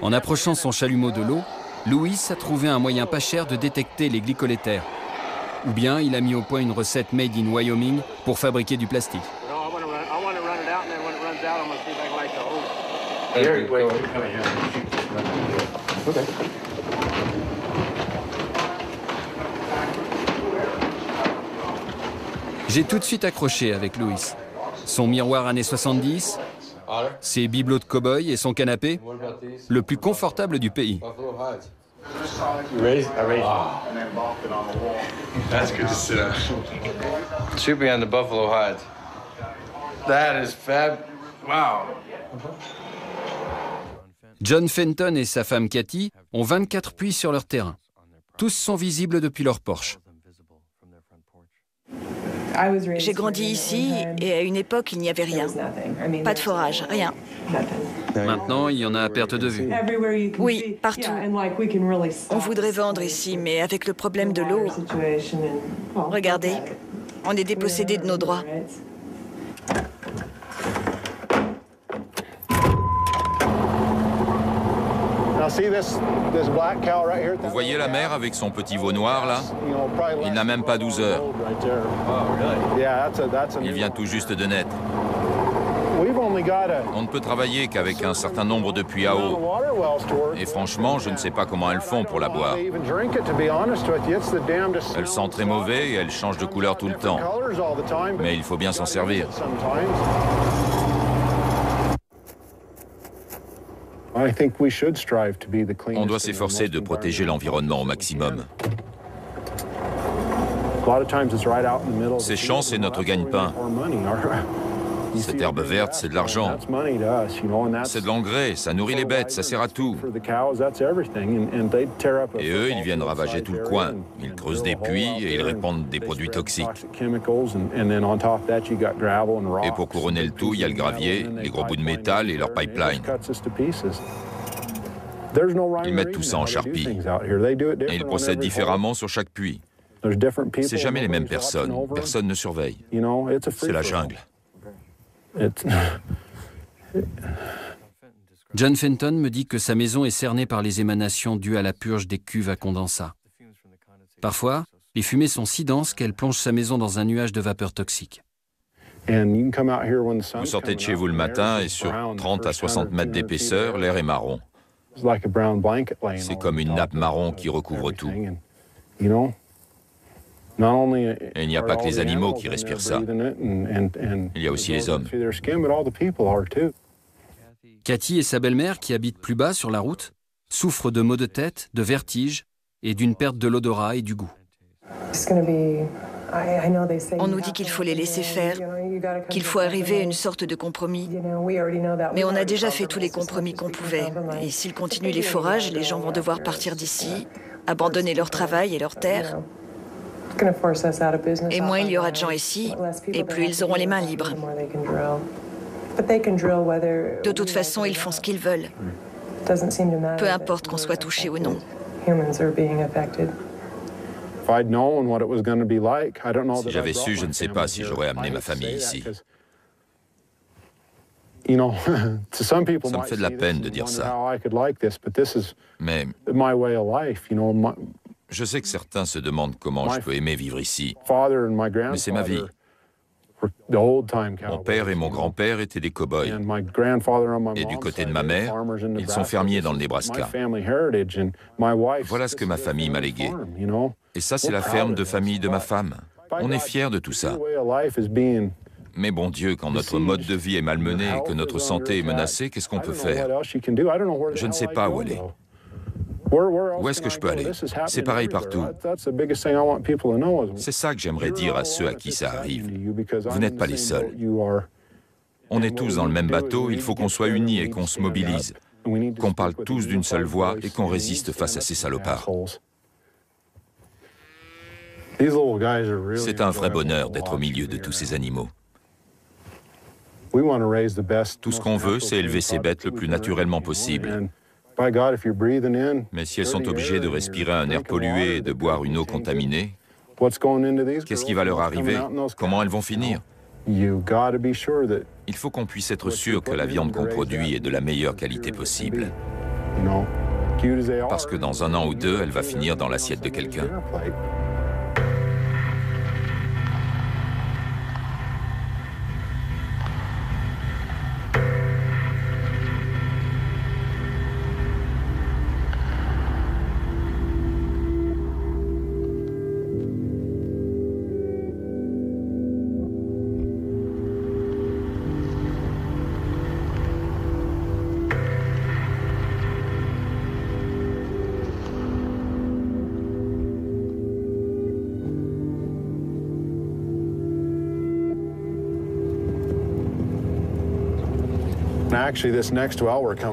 En approchant son chalumeau de l'eau, Louis a trouvé un moyen pas cher de détecter les glycolétères. Ou bien il a mis au point une recette made in Wyoming pour fabriquer du plastique. J'ai tout de suite accroché avec Louis. Son miroir années 70, ses bibelots de cow-boy et son canapé, le plus confortable du pays. That's good to sit on. Should be on the buffalo hide. That is fab. Wow. John Fenton et sa femme Cathy ont 24 puits sur leur terrain. Tous sont visibles depuis leur porche. J'ai grandi ici et à une époque, il n'y avait rien. Pas de forage, rien. Maintenant, il y en a à perte de vue. Oui, partout. On voudrait vendre ici, mais avec le problème de l'eau, regardez, on est dépossédé de nos droits. Vous voyez la mère avec son petit veau noir là? Il n'a même pas 12 heures. Il vient tout juste de naître. On ne peut travailler qu'avec un certain nombre de puits à eau. Et franchement, je ne sais pas comment elles font pour la boire. Elle sent très mauvais et elle change de couleur tout le temps. Mais il faut bien s'en servir. On doit s'efforcer de protéger l'environnement au maximum. Ces champs, c'est notre gagne-pain. Cette herbe verte, c'est de l'argent. C'est de l'engrais, ça nourrit les bêtes, ça sert à tout. Et eux, ils viennent ravager tout le coin. Ils creusent des puits et ils répandent des produits toxiques. Et pour couronner le tout, il y a le gravier, les gros bouts de métal et leur pipeline. Ils mettent tout ça en charpie. Et ils procèdent différemment sur chaque puits. C'est jamais les mêmes personnes. Personne ne surveille. C'est la jungle. John Fenton me dit que sa maison est cernée par les émanations dues à la purge des cuves à condensat. Parfois, les fumées sont si denses qu'elles plongent sa maison dans un nuage de vapeur toxique. Vous sortez de chez vous le matin et sur 30 à 60 mètres d'épaisseur, l'air est marron. C'est comme une nappe marron qui recouvre tout. Et il n'y a pas que les animaux qui respirent ça. Il y a aussi les hommes. Cathy et sa belle-mère, qui habitent plus bas sur la route, souffrent de maux de tête, de vertiges et d'une perte de l'odorat et du goût. On nous dit qu'il faut les laisser faire, qu'il faut arriver à une sorte de compromis. Mais on a déjà fait tous les compromis qu'on pouvait. Et s'ils continuent les forages, les gens vont devoir partir d'ici, abandonner leur travail et leurs terres. Et moins il y aura de gens ici, et plus ils auront les mains libres. De toute façon, ils font ce qu'ils veulent. Peu importe qu'on soit touché ou non. Si j'avais su, je ne sais pas si j'aurais amené ma famille ici. Ça me fait de la peine de dire ça. Mais je sais que certains se demandent comment je peux aimer vivre ici. Mais c'est ma vie. Mon père et mon grand-père étaient des cow-boys. Et du côté de ma mère, ils sont fermiers dans le Nebraska. Voilà ce que ma famille m'a légué. Et ça, c'est la ferme de famille de ma femme. On est fiers de tout ça. Mais bon Dieu, quand notre mode de vie est malmené et que notre santé est menacée, qu'est-ce qu'on peut faire? Je ne sais pas où aller. Où est-ce que je peux aller? C'est pareil partout. C'est ça que j'aimerais dire à ceux à qui ça arrive. Vous n'êtes pas les seuls. On est tous dans le même bateau, il faut qu'on soit unis et qu'on se mobilise, qu'on parle tous d'une seule voix et qu'on résiste face à ces salopards. C'est un vrai bonheur d'être au milieu de tous ces animaux. Tout ce qu'on veut, c'est élever ces bêtes le plus naturellement possible. Mais si elles sont obligées de respirer un air pollué et de boire une eau contaminée, qu'est-ce qui va leur arriver? Comment elles vont finir? Il faut qu'on puisse être sûr que la viande qu'on produit est de la meilleure qualité possible. Parce que dans 1 an ou 2, elle va finir dans l'assiette de quelqu'un.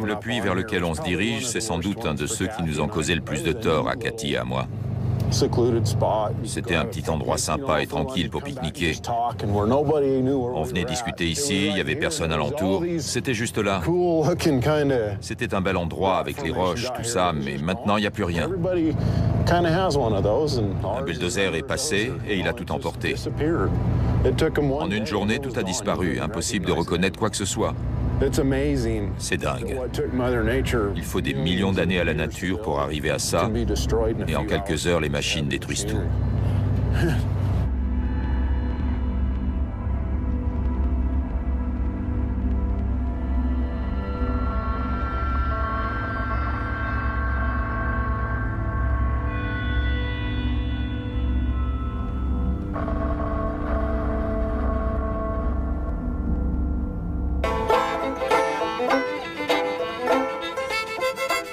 Le puits vers lequel on se dirige, c'est sans doute un de ceux qui nous ont causé le plus de tort à Cathy et à moi. C'était un petit endroit sympa et tranquille pour pique-niquer. On venait discuter ici, il n'y avait personne alentour, c'était juste là. C'était un bel endroit avec les roches, tout ça, mais maintenant il n'y a plus rien. Un bulldozer est passé et il a tout emporté. En une journée, tout a disparu, impossible de reconnaître quoi que ce soit. C'est dingue. Il faut des millions d'années à la nature pour arriver à ça, et en quelques heures, les machines détruisent tout.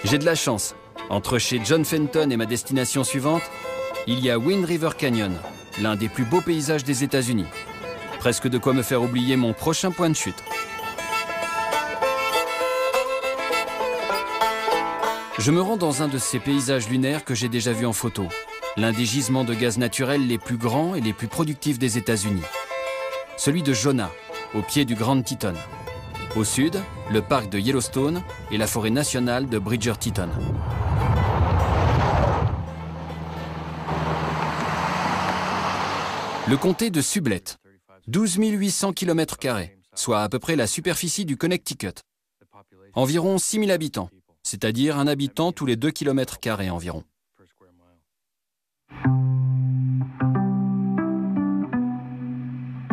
J'ai de la chance. Entre chez John Fenton et ma destination suivante, il y a Wind River Canyon, l'un des plus beaux paysages des États-Unis. Presque de quoi me faire oublier mon prochain point de chute. Je me rends dans un de ces paysages lunaires que j'ai déjà vu en photo, l'un des gisements de gaz naturel les plus grands et les plus productifs des États-Unis. Celui de Jonah, au pied du Grand Teton. Au sud, le parc de Yellowstone et la forêt nationale de Bridger-Teton. Le comté de Sublette, 12 800 km², soit à peu près la superficie du Connecticut. Environ 6 000 habitants, c'est-à-dire un habitant tous les 2 km² environ.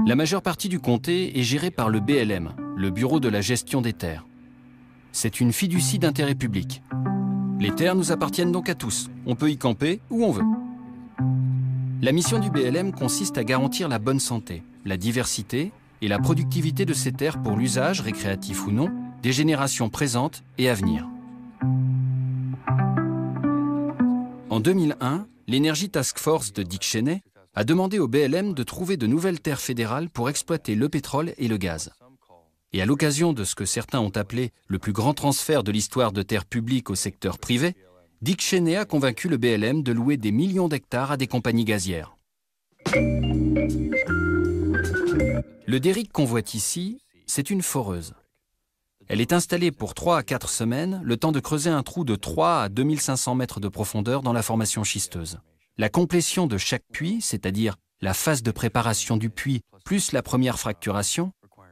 La majeure partie du comté est gérée par le BLM, le Bureau de la gestion des terres. C'est une fiducie d'intérêt public. Les terres nous appartiennent donc à tous. On peut y camper où on veut. La mission du BLM consiste à garantir la bonne santé, la diversité et la productivité de ces terres pour l'usage, récréatif ou non, des générations présentes et à venir. En 2001, l'Energy Task Force de Dick Cheney a demandé au BLM de trouver de nouvelles terres fédérales pour exploiter le pétrole et le gaz. Et à l'occasion de ce que certains ont appelé le plus grand transfert de l'histoire de terres publiques au secteur privé, Dick Cheney a convaincu le BLM de louer des millions d'hectares à des compagnies gazières. Le derrick qu'on voit ici, c'est une foreuse. Elle est installée pour 3 à 4 semaines, le temps de creuser un trou de 3 à 2500 mètres de profondeur dans la formation schisteuse. La complétion de chaque puits, c'est-à-dire la phase de préparation du puits plus la première fracturation,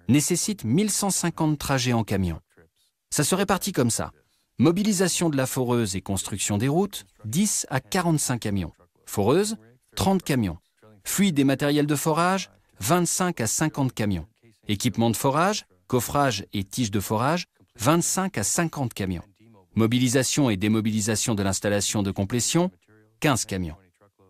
nécessite 1150 trajets en camion. Ça se répartit comme ça. Mobilisation de la foreuse et construction des routes, 10 à 45 camions. Foreuse, 30 camions. Fluide et matériel de forage, 25 à 50 camions. Équipement de forage, coffrage et tiges de forage, 25 à 50 camions. Mobilisation et démobilisation de l'installation de complétion, 15 camions.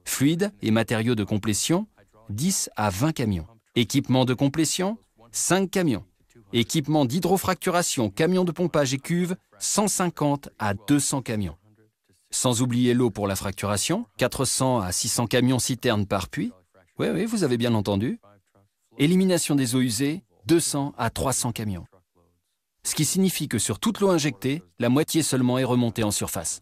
Fluide et matériaux de complétion, 10 à 20 camions. Équipement de complétion, 5 camions. Équipement d'hydrofracturation, camions de pompage et cuves, 150 à 200 camions. Sans oublier l'eau pour la fracturation, 400 à 600 camions citernes par puits. Oui, vous avez bien entendu. Élimination des eaux usées, 200 à 300 camions. Ce qui signifie que sur toute l'eau injectée, la moitié seulement est remontée en surface.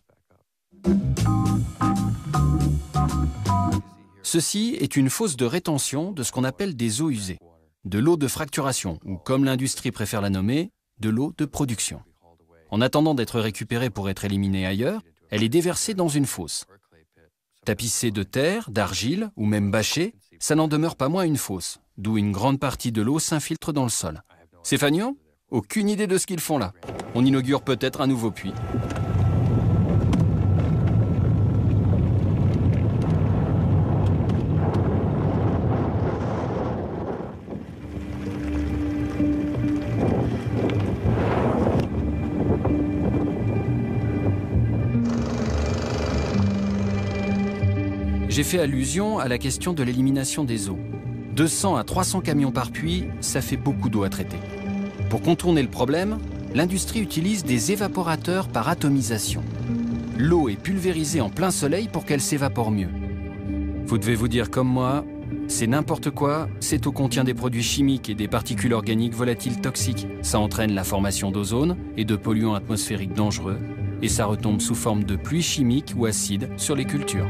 Ceci est une fosse de rétention de ce qu'on appelle des eaux usées, de l'eau de fracturation, ou comme l'industrie préfère la nommer, de l'eau de production. En attendant d'être récupérée pour être éliminée ailleurs, elle est déversée dans une fosse. Tapissée de terre, d'argile ou même bâchée, ça n'en demeure pas moins une fosse, d'où une grande partie de l'eau s'infiltre dans le sol. Ces feignants? Aucune idée de ce qu'ils font là. On inaugure peut-être un nouveau puits. J'ai fait allusion à la question de l'élimination des eaux. 200 à 300 camions par puits, ça fait beaucoup d'eau à traiter. Pour contourner le problème, l'industrie utilise des évaporateurs par atomisation. L'eau est pulvérisée en plein soleil pour qu'elle s'évapore mieux. Vous devez vous dire comme moi, c'est n'importe quoi, cette eau contient des produits chimiques et des particules organiques volatiles toxiques. Ça entraîne la formation d'ozone et de polluants atmosphériques dangereux, et ça retombe sous forme de pluie chimique ou acide sur les cultures.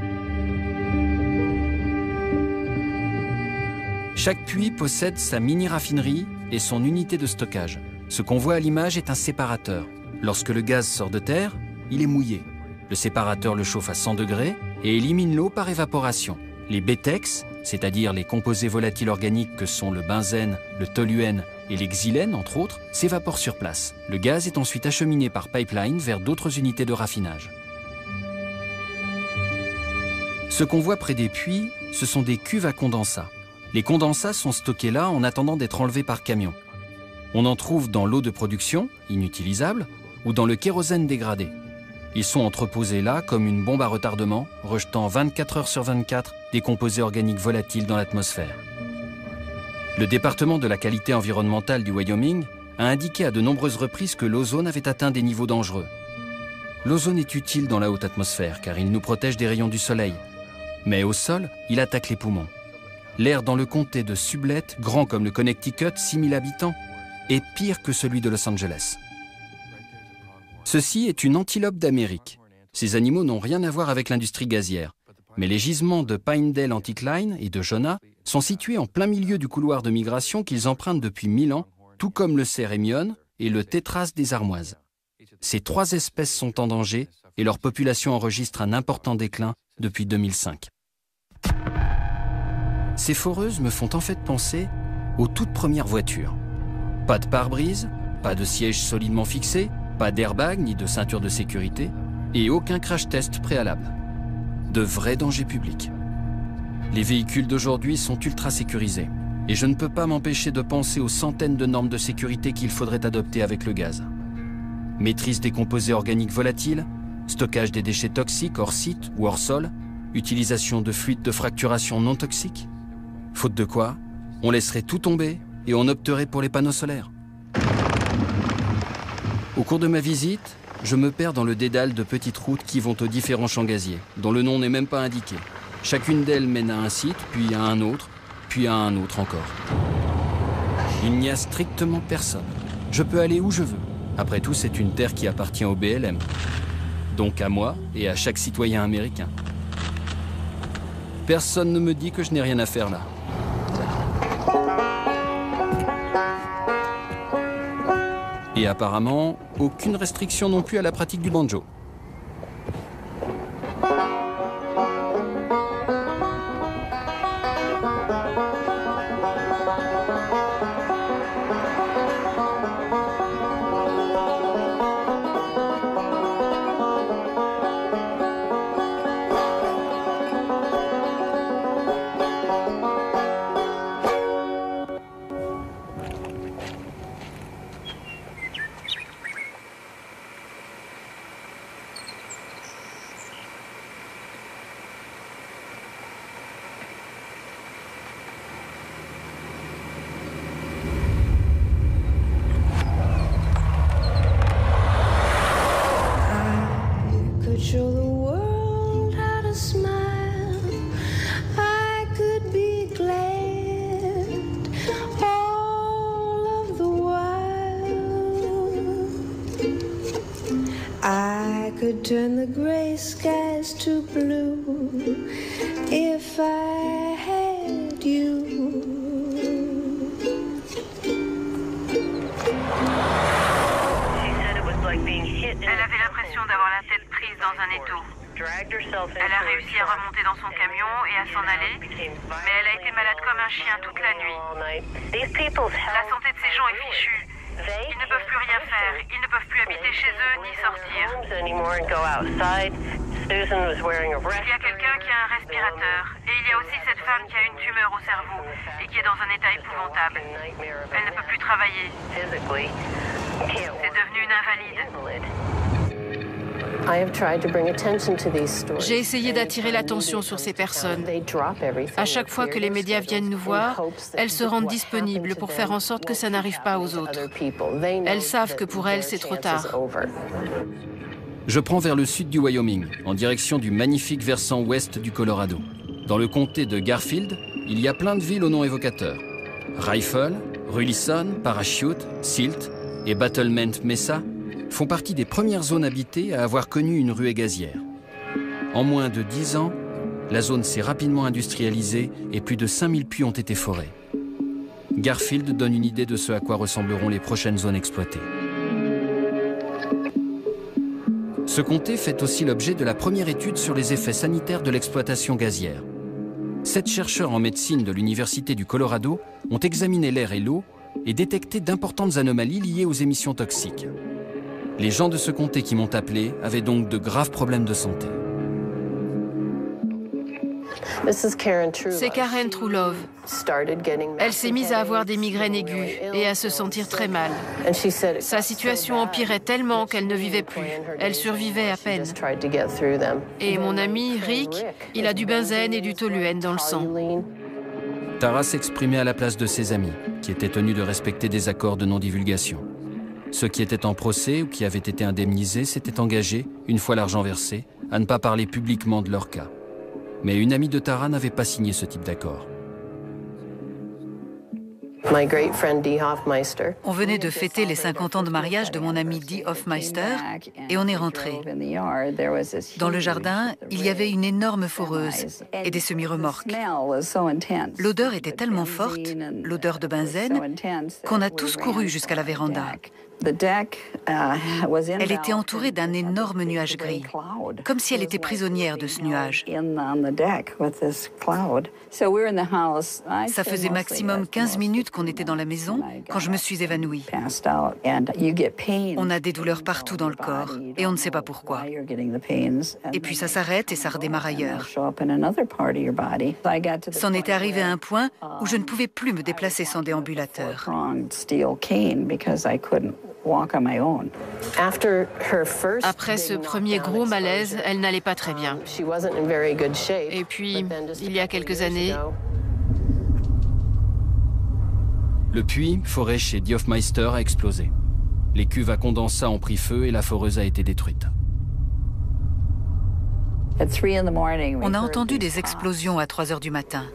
Chaque puits possède sa mini-raffinerie et son unité de stockage. Ce qu'on voit à l'image est un séparateur. Lorsque le gaz sort de terre, il est mouillé. Le séparateur le chauffe à 100 degrés et élimine l'eau par évaporation. Les BTEX, c'est-à-dire les composés volatiles organiques que sont le benzène, le toluène et les xylènes, entre autres, s'évaporent sur place. Le gaz est ensuite acheminé par pipeline vers d'autres unités de raffinage. Ce qu'on voit près des puits, ce sont des cuves à condensat. Les condensats sont stockés là en attendant d'être enlevés par camion. On en trouve dans l'eau de production, inutilisable, ou dans le kérosène dégradé. Ils sont entreposés là comme une bombe à retardement, rejetant 24 heures sur 24 des composés organiques volatiles dans l'atmosphère. Le département de la qualité environnementale du Wyoming a indiqué à de nombreuses reprises que l'ozone avait atteint des niveaux dangereux. L'ozone est utile dans la haute atmosphère car il nous protège des rayons du soleil. Mais au sol, il attaque les poumons. L'air dans le comté de Sublette, grand comme le Connecticut, 6000 habitants, est pire que celui de Los Angeles. Ceci est une antilope d'Amérique. Ces animaux n'ont rien à voir avec l'industrie gazière. Mais les gisements de Pinedale Anticline et de Jonah sont situés en plein milieu du couloir de migration qu'ils empruntent depuis 1000 ans, tout comme le cerf hémione et le tétras des armoises. Ces 3 espèces sont en danger et leur population enregistre un important déclin depuis 2005. Ces foreuses me font en fait penser aux toutes premières voitures. Pas de pare-brise, pas de siège solidement fixé, pas d'airbag ni de ceinture de sécurité et aucun crash test préalable. De vrais dangers publics. Les véhicules d'aujourd'hui sont ultra sécurisés et je ne peux pas m'empêcher de penser aux centaines de normes de sécurité qu'il faudrait adopter avec le gaz. Maîtrise des composés organiques volatiles, stockage des déchets toxiques hors site ou hors sol, utilisation de fluides de fracturation non toxiques. Faute de quoi, on laisserait tout tomber et on opterait pour les panneaux solaires. Au cours de ma visite, je me perds dans le dédale de petites routes qui vont aux différents champs gaziers, dont le nom n'est même pas indiqué. Chacune d'elles mène à un site, puis à un autre, puis à un autre encore. Il n'y a strictement personne. Je peux aller où je veux. Après tout, c'est une terre qui appartient au BLM. Donc à moi et à chaque citoyen américain. Personne ne me dit que je n'ai rien à faire là. Et apparemment, aucune restriction non plus à la pratique du banjo. Turn the gray skies to blue if I had you. Elle avait l'impression d'avoir la tête prise dans un étau. Elle a réussi à remonter dans son camion et à s'en aller, mais elle a été malade comme un chien toute la nuit. La santé de ces gens est fichue. Ils ne peuvent plus rien faire, ils ne peuvent plus habiter chez eux ni sortir. Il y a quelqu'un qui a un respirateur, et il y a aussi cette femme qui a une tumeur au cerveau et qui est dans un état épouvantable. Elle ne peut plus travailler. C'est devenu une invalide. J'ai essayé d'attirer l'attention sur ces personnes. À chaque fois que les médias viennent nous voir, elles se rendent disponibles pour faire en sorte que ça n'arrive pas aux autres. Elles savent que pour elles, c'est trop tard. Je prends vers le sud du Wyoming, en direction du magnifique versant ouest du Colorado. Dans le comté de Garfield, il y a plein de villes au nom évocateur. Rifle, Rulison, Parachute, Silt et Battlement Mesa font partie des premières zones habitées à avoir connu une ruée gazière. En moins de 10 ans, la zone s'est rapidement industrialisée et plus de 5000 puits ont été forés. Garfield donne une idée de ce à quoi ressembleront les prochaines zones exploitées. Ce comté fait aussi l'objet de la première étude sur les effets sanitaires de l'exploitation gazière. 7 chercheurs en médecine de l'Université du Colorado ont examiné l'air et l'eau et détecté d'importantes anomalies liées aux émissions toxiques. Les gens de ce comté qui m'ont appelé avaient donc de graves problèmes de santé. C'est Karen Trulove. Elle s'est mise à avoir des migraines aiguës et à se sentir très mal. Sa situation empirait tellement qu'elle ne vivait plus. Elle survivait à peine. Et mon ami, Rick, il a du benzène et du toluène dans le sang. Tara s'exprimait à la place de ses amis, qui étaient tenus de respecter des accords de non-divulgation. Ceux qui étaient en procès ou qui avaient été indemnisés s'étaient engagés, une fois l'argent versé, à ne pas parler publiquement de leur cas. Mais une amie de Tara n'avait pas signé ce type d'accord. On venait de fêter les 50 ans de mariage de mon ami Dee Hofmeister et on est rentré. Dans le jardin, il y avait une énorme foreuse et des semi-remorques. L'odeur était tellement forte, l'odeur de benzène, qu'on a tous couru jusqu'à la véranda. Elle était entourée d'un énorme nuage gris, comme si elle était prisonnière de ce nuage. Ça faisait maximum 15 minutes qu'on était dans la maison quand je me suis évanouie. On a des douleurs partout dans le corps et on ne sait pas pourquoi. Et puis ça s'arrête et ça redémarre ailleurs. C'en était arrivé à un point où je ne pouvais plus me déplacer sans déambulateur. Après ce premier gros malaise, elle n'allait pas très bien. Et puis, il y a quelques années... Le puits, foré chez Dee Hofmeister, a explosé. Les cuves à condensat ont pris feu et la foreuse a été détruite. On a entendu des explosions à 3 heures du matin.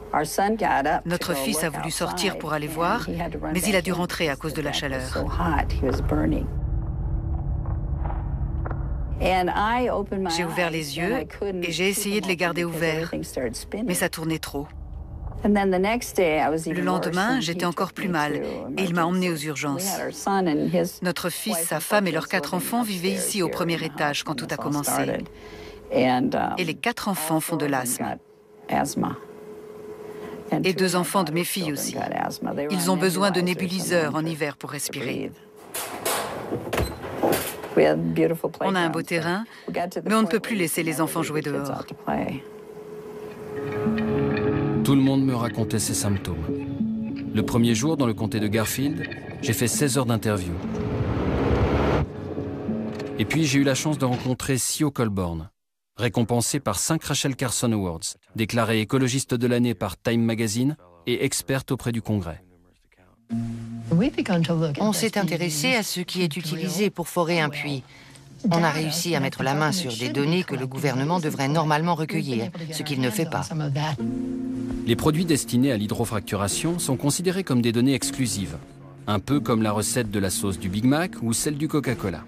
Notre fils a voulu sortir pour aller voir, mais il a dû rentrer à cause de la chaleur. J'ai ouvert les yeux et j'ai essayé de les garder ouverts, mais ça tournait trop. Le lendemain, j'étais encore plus mal et il m'a emmenée aux urgences. Notre fils, sa femme et leurs 4 enfants vivaient ici au premier étage quand tout a commencé. Et les 4 enfants font de l'asthme. Et 2 enfants de mes filles aussi. Ils ont besoin de nébuliseurs en hiver pour respirer. On a un beau terrain, mais on ne peut plus laisser les enfants jouer dehors. Tout le monde me racontait ses symptômes. Le premier jour, dans le comté de Garfield, j'ai fait 16 heures d'interview. Et puis, j'ai eu la chance de rencontrer Sio Colborn, récompensée par 5 Rachel Carson Awards, déclarée écologiste de l'année par Time Magazine et experte auprès du Congrès. On s'est intéressé à ce qui est utilisé pour forer un puits. On a réussi à mettre la main sur des données que le gouvernement devrait normalement recueillir, ce qu'il ne fait pas. Les produits destinés à l'hydrofracturation sont considérés comme des données exclusives, un peu comme la recette de la sauce du Big Mac ou celle du Coca-Cola.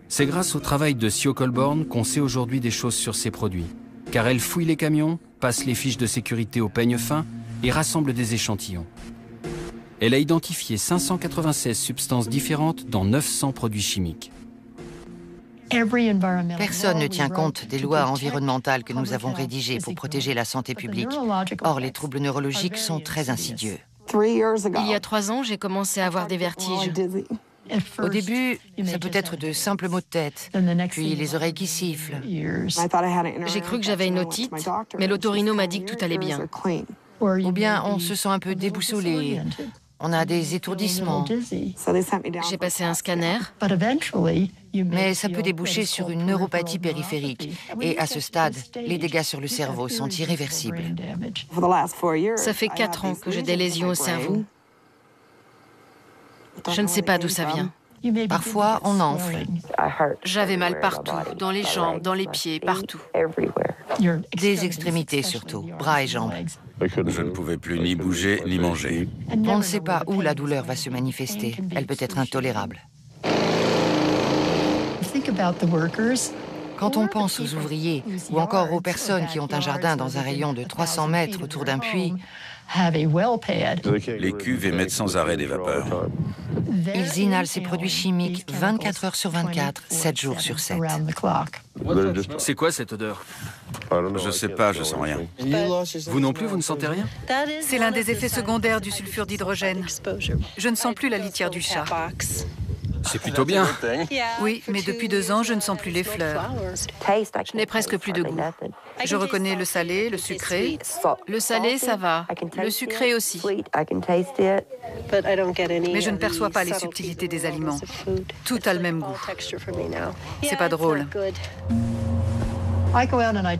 C'est grâce au travail de Sio Colborn qu'on sait aujourd'hui des choses sur ces produits, car elle fouille les camions, passe les fiches de sécurité au peigne fin et rassemble des échantillons. Elle a identifié 596 substances différentes dans 900 produits chimiques. Personne ne tient compte des lois environnementales que nous avons rédigées pour protéger la santé publique. Or, les troubles neurologiques sont très insidieux. Il y a 3 ans, j'ai commencé à avoir des vertiges. Au début, ça peut être de simples maux de tête, puis les oreilles qui sifflent. J'ai cru que j'avais une otite, mais l'otorino m'a dit que tout allait bien. Ou bien on se sent un peu déboussolé, on a des étourdissements. J'ai passé un scanner. Mais ça peut déboucher sur une neuropathie périphérique. Et à ce stade, les dégâts sur le cerveau sont irréversibles. Ça fait 4 ans que j'ai des lésions au cerveau. Je ne sais pas d'où ça vient. Parfois, on enfle. J'avais mal partout, dans les jambes, dans les pieds, partout. Des extrémités surtout, bras et jambes. Je ne pouvais plus ni bouger ni manger. On ne sait pas où la douleur va se manifester. Elle peut être intolérable. Quand on pense aux ouvriers ou encore aux personnes qui ont un jardin dans un rayon de 300 mètres autour d'un puits, les cuves émettent sans arrêt des vapeurs. ils inhalent ces produits chimiques 24 heures sur 24, 7 jours sur 7. C'est quoi cette odeur? Je sais pas, je sens rien. Vous non plus, vous ne sentez rien? C'est l'un des effets secondaires du sulfure d'hydrogène. Je ne sens plus la litière du chat. C'est plutôt bien. Oui, mais depuis 2 ans, je ne sens plus les fleurs. Je n'ai presque plus de goût. Je reconnais le salé, le sucré. Le salé, ça va. Le sucré aussi. Mais je ne perçois pas les subtilités des aliments. Tout a le même goût. C'est pas drôle.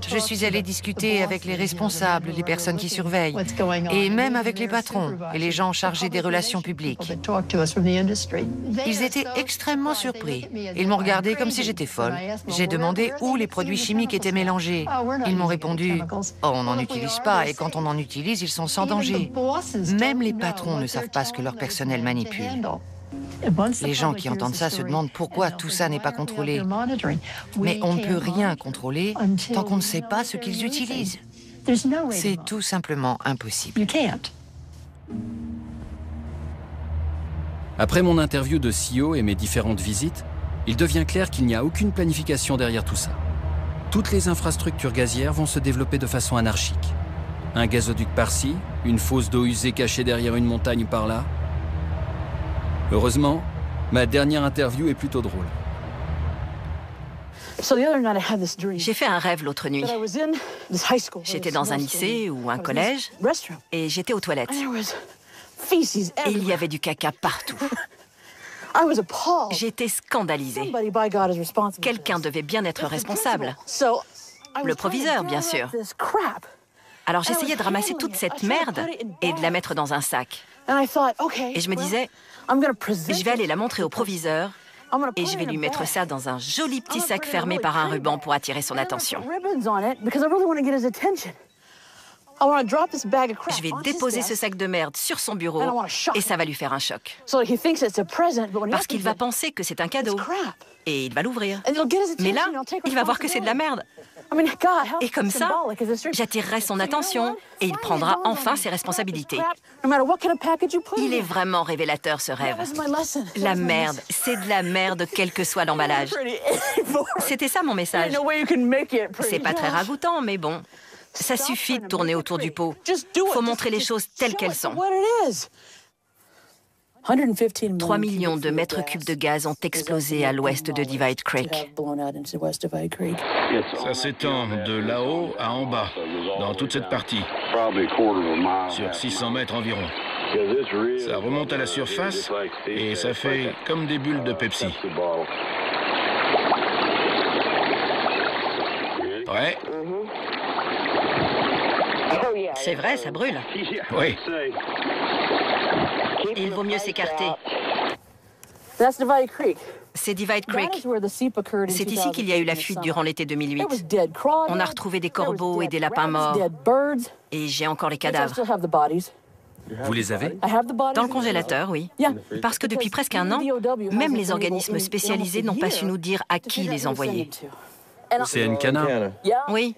Je suis allée discuter avec les responsables, les personnes qui surveillent, et même avec les patrons et les gens chargés des relations publiques. Ils étaient extrêmement surpris. Ils m'ont regardé comme si j'étais folle. J'ai demandé où les produits chimiques étaient mélangés. Ils m'ont répondu « Oh, on n'en utilise pas, et quand on en utilise, ils sont sans danger. » Même les patrons ne savent pas ce que leur personnel manipule. Les gens qui entendent ça se demandent pourquoi tout ça n'est pas contrôlé. Mais on ne peut rien contrôler tant qu'on ne sait pas ce qu'ils utilisent. C'est tout simplement impossible. Après mon interview de CEO et mes différentes visites, il devient clair qu'il n'y a aucune planification derrière tout ça. Toutes les infrastructures gazières vont se développer de façon anarchique. Un gazoduc par-ci, une fosse d'eau usée cachée derrière une montagne par-là. Heureusement, ma dernière interview est plutôt drôle. J'ai fait un rêve l'autre nuit. J'étais dans un lycée ou un collège et j'étais aux toilettes. Et il y avait du caca partout. J'étais scandalisée. Quelqu'un devait bien être responsable. Le proviseur, bien sûr. Alors j'essayais de ramasser toute cette merde et de la mettre dans un sac. Et je me disais, je vais aller la montrer au proviseur et je vais lui mettre ça dans un joli petit sac fermé par un ruban pour attirer son attention. Je vais déposer ce sac de merde sur son bureau et ça va lui faire un choc. Parce qu'il va penser que c'est un cadeau et il va l'ouvrir. Mais là, il va voir que c'est de la merde. Et comme ça, j'attirerai son attention et il prendra enfin ses responsabilités. Il est vraiment révélateur, ce rêve. La merde, c'est de la merde, quel que soit l'emballage. C'était ça mon message. C'est pas très ragoûtant, mais bon, ça suffit de tourner autour du pot. Faut montrer les choses telles qu'elles sont. 3 millions de mètres cubes de gaz ont explosé à l'ouest de Divide Creek. Ça s'étend de là-haut à en bas, dans toute cette partie, sur 600 mètres environ. Ça remonte à la surface et ça fait comme des bulles de Pepsi. Prêt? C'est vrai, ça brûle. Oui. Il vaut mieux s'écarter. C'est Divide Creek. C'est ici qu'il y a eu la fuite durant l'été 2008. On a retrouvé des corbeaux et des lapins morts. Et j'ai encore les cadavres. Vous les avez? Dans le congélateur, oui. Parce que depuis presque un an, même les organismes spécialisés n'ont pas su nous dire à qui les envoyer. C'est Encana? Oui.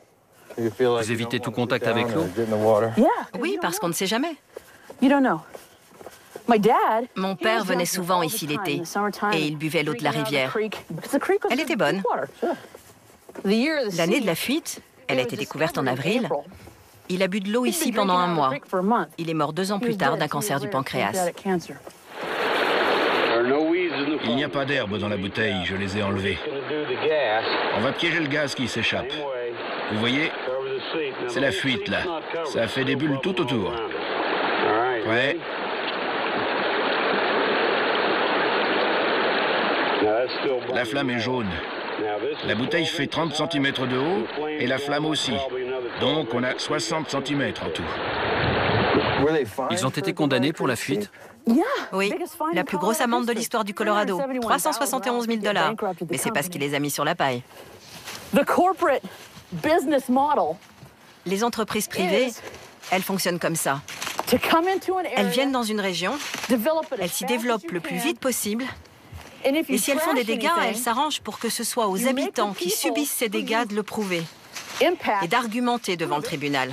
Vous évitez tout contact avec l'eau? Oui, parce qu'on ne sait jamais. Mon père venait souvent ici l'été et il buvait l'eau de la rivière. Elle était bonne. L'année de la fuite, elle a été découverte en avril. Il a bu de l'eau ici pendant 1 mois. Il est mort 2 ans plus tard d'un cancer du pancréas. Il n'y a pas d'herbe dans la bouteille, je les ai enlevées. On va piéger le gaz qui s'échappe. Vous voyez, c'est la fuite là. Ça fait des bulles tout autour. Prêt? La flamme est jaune. La bouteille fait 30 cm de haut et la flamme aussi. Donc on a 60 cm en tout. Ils ont été condamnés pour la fuite? Oui, la plus grosse amende de l'histoire du Colorado, 371 000 $. Mais c'est parce qu'il les a mis sur la paille. Les entreprises privées, elles fonctionnent comme ça. Elles viennent dans une région, elles s'y développent le plus vite possible, et si elles font des dégâts, elles s'arrangent pour que ce soit aux habitants qui subissent ces dégâts de le prouver et d'argumenter devant le tribunal.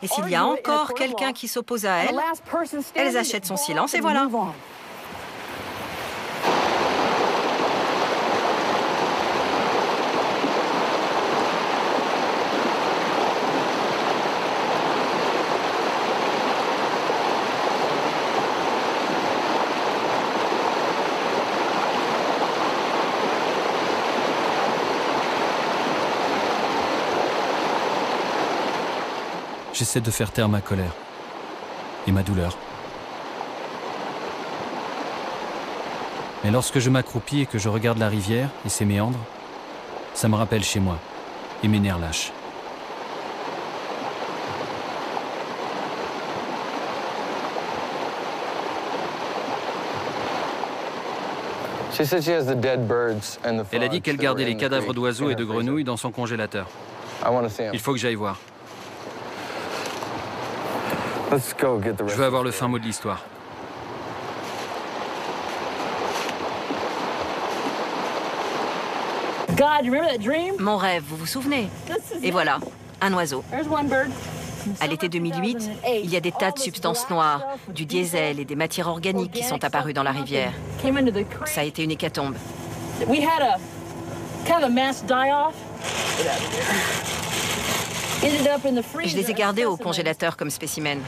Et s'il y a encore quelqu'un qui s'oppose à elles, elles achètent son silence et voilà. J'essaie de faire taire ma colère et ma douleur. Mais lorsque je m'accroupis et que je regarde la rivière et ses méandres, ça me rappelle chez moi et mes nerfs lâchent. Elle a dit qu'elle gardait les cadavres d'oiseaux et de grenouilles dans son congélateur. Il faut que j'aille voir. Je veux avoir le fin mot de l'histoire. Mon rêve, vous vous souvenez? Et voilà, un oiseau. À l'été 2008, il y a des tas de substances noires, du diesel et des matières organiques qui sont apparues dans la rivière. Ça a été une hécatombe. Je les ai gardés au congélateur comme spécimen.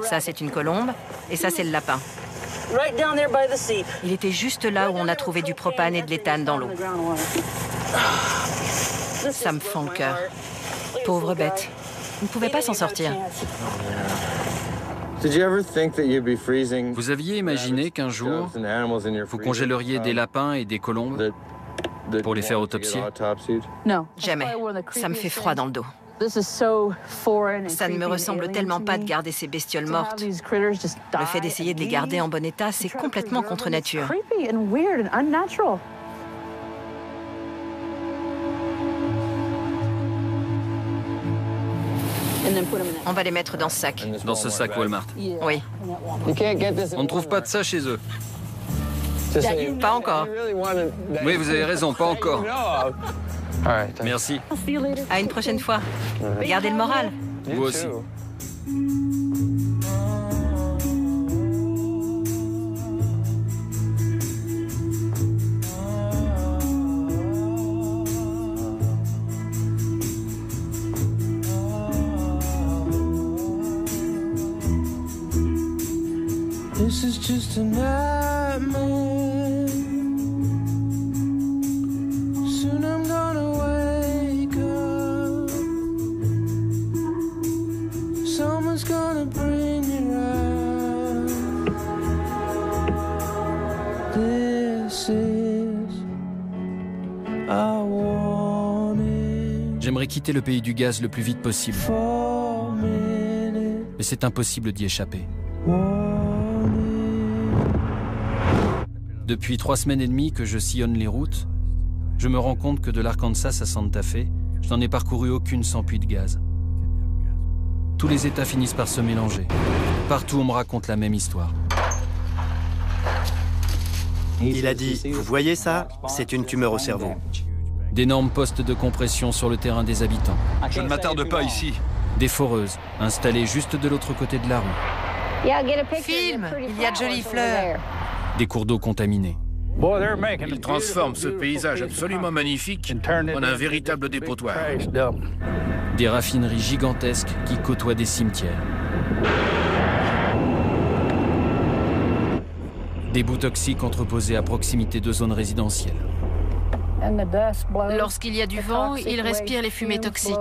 Ça, c'est une colombe, et ça, c'est le lapin. Il était juste là où on a trouvé du propane et de l'éthane dans l'eau. Ça me fend le cœur. Pauvre bête. Il ne pouvait pas s'en sortir. Vous aviez imaginé qu'un jour, vous congéleriez des lapins et des colombes pour les faire autopsier? Jamais. Ça me fait froid dans le dos. Ça ne me ressemble tellement pas de garder ces bestioles mortes. Le fait d'essayer de les garder en bon état, c'est complètement contre nature. On va les mettre dans ce sac. Dans ce sac Walmart? Oui. On ne trouve pas de ça chez eux. Pas encore. Oui, vous avez raison, pas encore. Merci. À une prochaine fois. Gardez le moral. Vous aussi. This is just a nightmare. Soon I'm gonna wake up. Someone's gonna bring you out. This is I want it. J'aimerais quitter le pays du gaz le plus vite possible. Mais c'est impossible d'y échapper. Depuis 3 semaines et demie que je sillonne les routes, je me rends compte que de l'Arkansas à Santa Fe, je n'en ai parcouru aucune sans puits de gaz. Tous les États finissent par se mélanger. Partout, on me raconte la même histoire. Il a dit, vous voyez ça? C'est une tumeur au cerveau. D'énormes postes de compression sur le terrain des habitants. Je ne m'attarde pas ici. Des foreuses, installées juste de l'autre côté de la rue. Filme, il y a de jolies fleurs. Des cours d'eau contaminés. Ils transforment ce paysage absolument magnifique en un véritable dépotoir. Des raffineries gigantesques qui côtoient des cimetières. Des boues toxiques entreposées à proximité de zones résidentielles. Lorsqu'il y a du vent, ils respirent les fumées toxiques.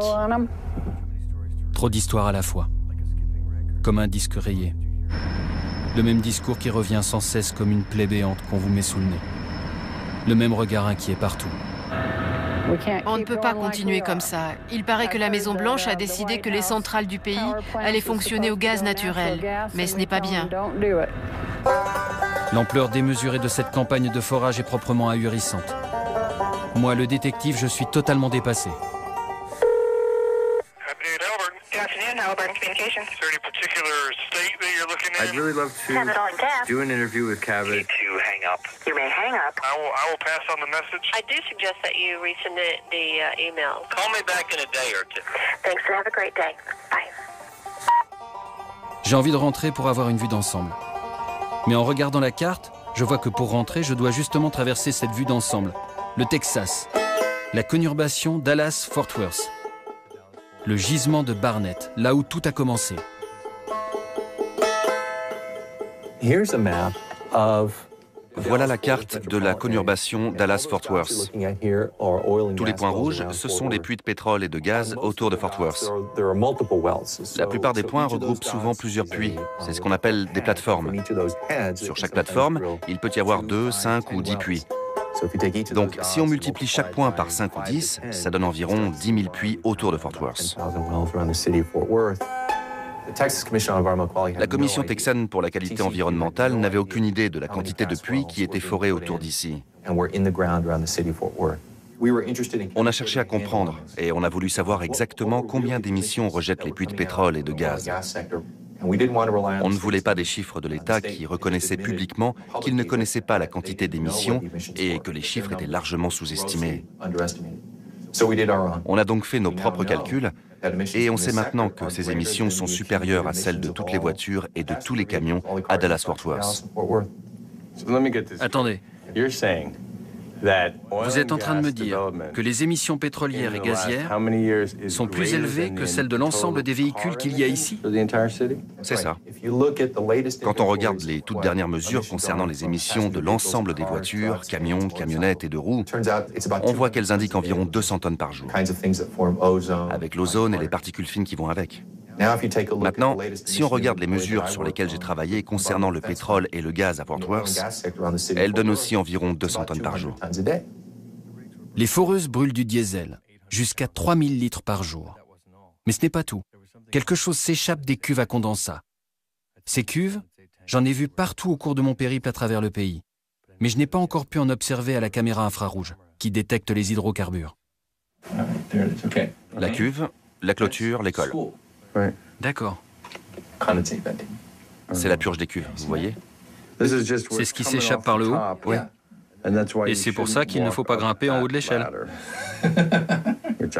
Trop d'histoires à la fois. Comme un disque rayé. Le même discours qui revient sans cesse comme une plaie béante qu'on vous met sous le nez. Le même regard inquiet partout. On ne peut pas continuer comme ça. Il paraît que la Maison-Blanche a décidé que les centrales du pays allaient fonctionner au gaz naturel. Mais ce n'est pas bien. L'ampleur démesurée de cette campagne de forage est proprement ahurissante. Moi, le détective, je suis totalement dépassé. I'd really love to do an interview with Cabot. You hang up. You may hang up. I will pass on the message. I do suggest that you resend the email. Call me back in a day or two. Thanks and have a great day. Bye. J'ai envie de rentrer pour avoir une vue d'ensemble. Mais en regardant la carte, je vois que pour rentrer, je dois justement traverser cette vue d'ensemble. Le Texas. La conurbation Dallas-Fort Worth. Le gisement de Barnett, là où tout a commencé. Voilà la carte de la conurbation Dallas-Fort Worth. Tous les points rouges, ce sont des puits de pétrole et de gaz autour de Fort Worth. La plupart des points regroupent souvent plusieurs puits. C'est ce qu'on appelle des plateformes. Sur chaque plateforme, il peut y avoir 2, 5 ou 10 puits. Donc, si on multiplie chaque point par 5 ou 10, ça donne environ 10 000 puits autour de Fort Worth. La Commission texane pour la qualité environnementale n'avait aucune idée de la quantité de puits qui étaient forés autour d'ici. On a cherché à comprendre et on a voulu savoir exactement combien d'émissions rejettent les puits de pétrole et de gaz. On ne voulait pas des chiffres de l'État qui reconnaissaient publiquement qu'ils ne connaissaient pas la quantité d'émissions et que les chiffres étaient largement sous-estimés. On a donc fait nos propres calculs et on sait maintenant que ces émissions sont supérieures à celles de toutes les voitures et de tous les camions à Dallas-Fort Worth. Attendez. Vous êtes en train de me dire que les émissions pétrolières et gazières sont plus élevées que celles de l'ensemble des véhicules qu'il y a ici? C'est ça. Quand on regarde les toutes dernières mesures concernant les émissions de l'ensemble des voitures, camions, camionnettes et de roues, on voit qu'elles indiquent environ 200 tonnes par jour, avec l'ozone et les particules fines qui vont avec. Maintenant, si on regarde les mesures sur lesquelles j'ai travaillé concernant le pétrole et le gaz à Fort Worth, elles donnent aussi environ 200 tonnes par jour. Les foreuses brûlent du diesel, jusqu'à 3000 litres par jour. Mais ce n'est pas tout. Quelque chose s'échappe des cuves à condensat. Ces cuves, j'en ai vu partout au cours de mon périple à travers le pays. Mais je n'ai pas encore pu en observer à la caméra infrarouge, qui détecte les hydrocarbures. La cuve, la clôture, l'école. D'accord. C'est la purge des cuves, vous voyez? C'est ce qui s'échappe par le haut? Oui. Et c'est pour ça qu'il ne faut pas grimper en haut de l'échelle.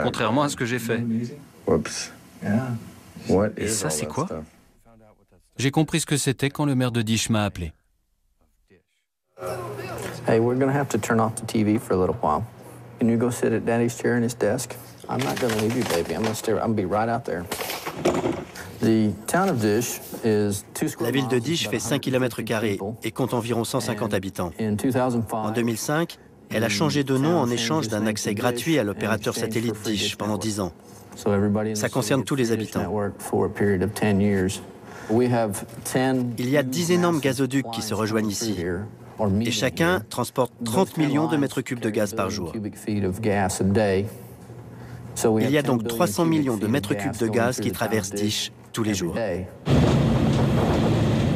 Contrairement à ce que j'ai fait. Et ça, c'est quoi? J'ai compris ce que c'était quand le maire de Dish m'a appelé. Hey, we're gonna have to turn off the TV for a little while. Can you go sit at Daddy's chair in his desk? I'm not gonna leave you, baby. I'm gonna be right out there. La ville de Dish fait 5 km² et compte environ 150 habitants. En 2005, elle a changé de nom en échange d'un accès gratuit à l'opérateur satellite Dish pendant 10 ans. Ça concerne tous les habitants. Il y a 10 énormes gazoducs qui se rejoignent ici. Et chacun transporte 30 millions de mètres cubes de gaz par jour. Il y a donc 300 millions de mètres cubes de gaz qui traversent Dish tous les jours.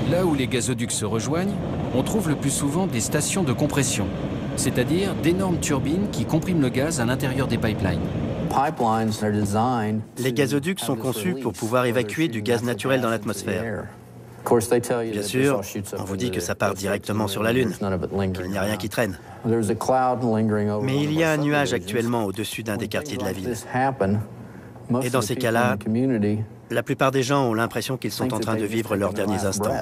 Là où les gazoducs se rejoignent, on trouve le plus souvent des stations de compression, c'est-à-dire d'énormes turbines qui compriment le gaz à l'intérieur des pipelines. Les gazoducs sont conçus pour pouvoir évacuer du gaz naturel dans l'atmosphère. Bien sûr, on vous dit que ça part directement sur la Lune, qu'il n'y a rien qui traîne. Mais il y a un nuage actuellement au-dessus d'un des quartiers de la ville. Et dans ces cas-là, la plupart des gens ont l'impression qu'ils sont en train de vivre leurs derniers instants.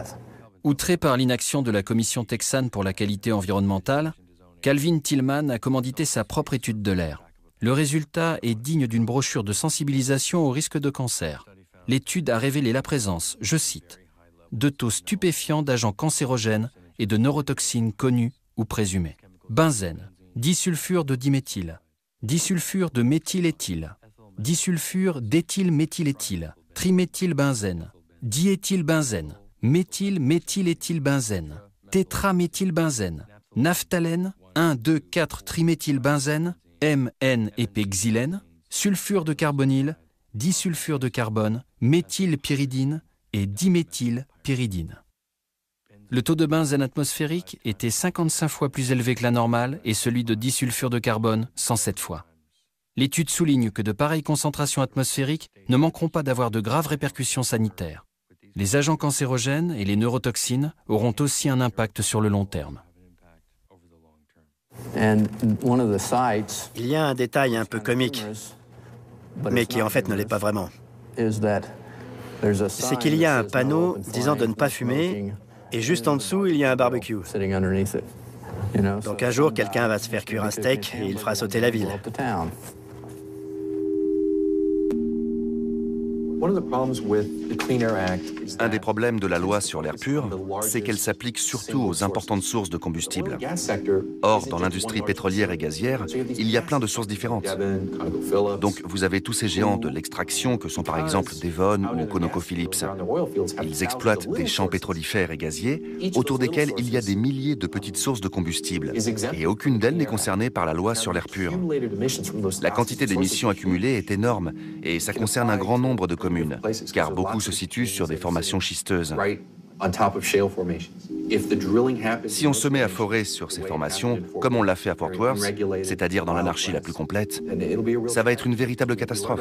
Outré par l'inaction de la Commission texane pour la qualité environnementale, Calvin Tillman a commandité sa propre étude de l'air. Le résultat est digne d'une brochure de sensibilisation au risque de cancer. L'étude a révélé la présence, je cite, de taux stupéfiants d'agents cancérogènes et de neurotoxines connues ou présumées. Benzène, disulfure de diméthyle, disulfure de méthyléthyle, disulfure d'éthylméthyléthyle, triméthylbenzène, diéthylbenzène, méthylméthyléthylbenzène, tétraméthylbenzène, naphthalène, 1,2,4-triméthylbenzène, MN-épéxylène, sulfure de carbonyle, disulfure de carbone, méthylpyridine et diméthylpyridine. Le taux de benzène atmosphérique était 55 fois plus élevé que la normale et celui de disulfure de carbone 107 fois. L'étude souligne que de pareilles concentrations atmosphériques ne manqueront pas d'avoir de graves répercussions sanitaires. Les agents cancérogènes et les neurotoxines auront aussi un impact sur le long terme. Il y a un détail un peu comique, mais qui en fait ne l'est pas vraiment. C'est qu'il y a un panneau disant de ne pas fumer, et juste en dessous, il y a un barbecue. Donc un jour, quelqu'un va se faire cuire un steak et il fera sauter la ville. Un des problèmes de la loi sur l'air pur, c'est qu'elle s'applique surtout aux importantes sources de combustible. Or, dans l'industrie pétrolière et gazière, il y a plein de sources différentes. Donc, vous avez tous ces géants de l'extraction que sont par exemple Devon ou ConocoPhillips. Ils exploitent des champs pétrolifères et gaziers autour desquels il y a des milliers de petites sources de combustible. Et aucune d'elles n'est concernée par la loi sur l'air pur. La quantité d'émissions accumulées est énorme et ça concerne un grand nombre de communes, car beaucoup se situent sur des formations schisteuses. Si on se met à forer sur ces formations, comme on l'a fait à Fort Worth, c'est-à-dire dans l'anarchie la plus complète, ça va être une véritable catastrophe.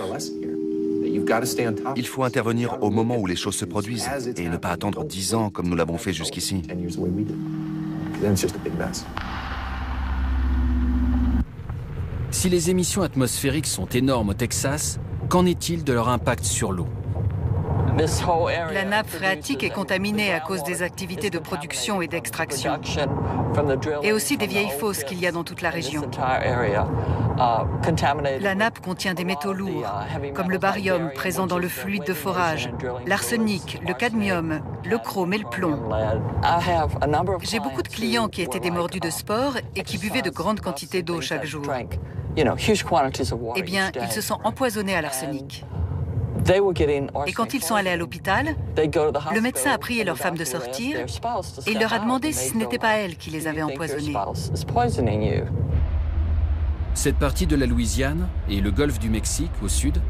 Il faut intervenir au moment où les choses se produisent et ne pas attendre 10 ans comme nous l'avons fait jusqu'ici. Si les émissions atmosphériques sont énormes au Texas, qu'en est-il de leur impact sur l'eau? La nappe phréatique est contaminée à cause des activités de production et d'extraction, et aussi des vieilles fosses qu'il y a dans toute la région. La nappe contient des métaux lourds, comme le barium présent dans le fluide de forage, l'arsenic, le cadmium, le chrome et le plomb. J'ai beaucoup de clients qui étaient des mordus de sport et qui buvaient de grandes quantités d'eau chaque jour. Eh bien, ils se sont empoisonnés à l'arsenic. Et quand ils sont allés à l'hôpital, le médecin a prié leur femme de sortir et il leur a demandé si ce n'était pas elle qui les avait empoisonnés. Cette partie de la Louisiane et le golfe du Mexique, au sud,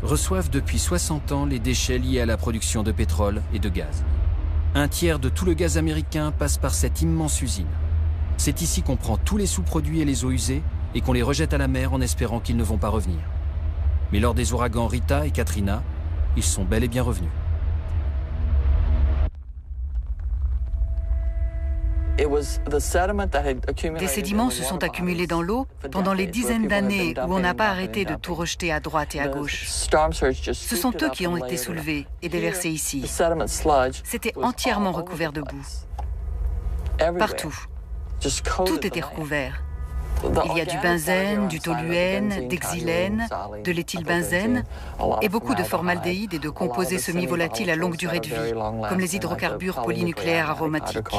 reçoivent depuis 60 ans les déchets liés à la production de pétrole et de gaz. Un tiers de tout le gaz américain passe par cette immense usine. C'est ici qu'on prend tous les sous-produits et les eaux usées et qu'on les rejette à la mer en espérant qu'ils ne vont pas revenir. Mais lors des ouragans Rita et Katrina, ils sont bel et bien revenus. Des sédiments se sont accumulés dans l'eau pendant les dizaines d'années où on n'a pas arrêté de tout rejeter à droite et à gauche. Ce sont eux qui ont été soulevés et déversés ici. C'était entièrement recouvert de boue. Partout. Tout était recouvert. Il y a du benzène, du toluène, d'exylène, de l'éthylbenzène et beaucoup de formaldéhyde et de composés semi-volatiles à longue durée de vie, comme les hydrocarbures polynucléaires aromatiques.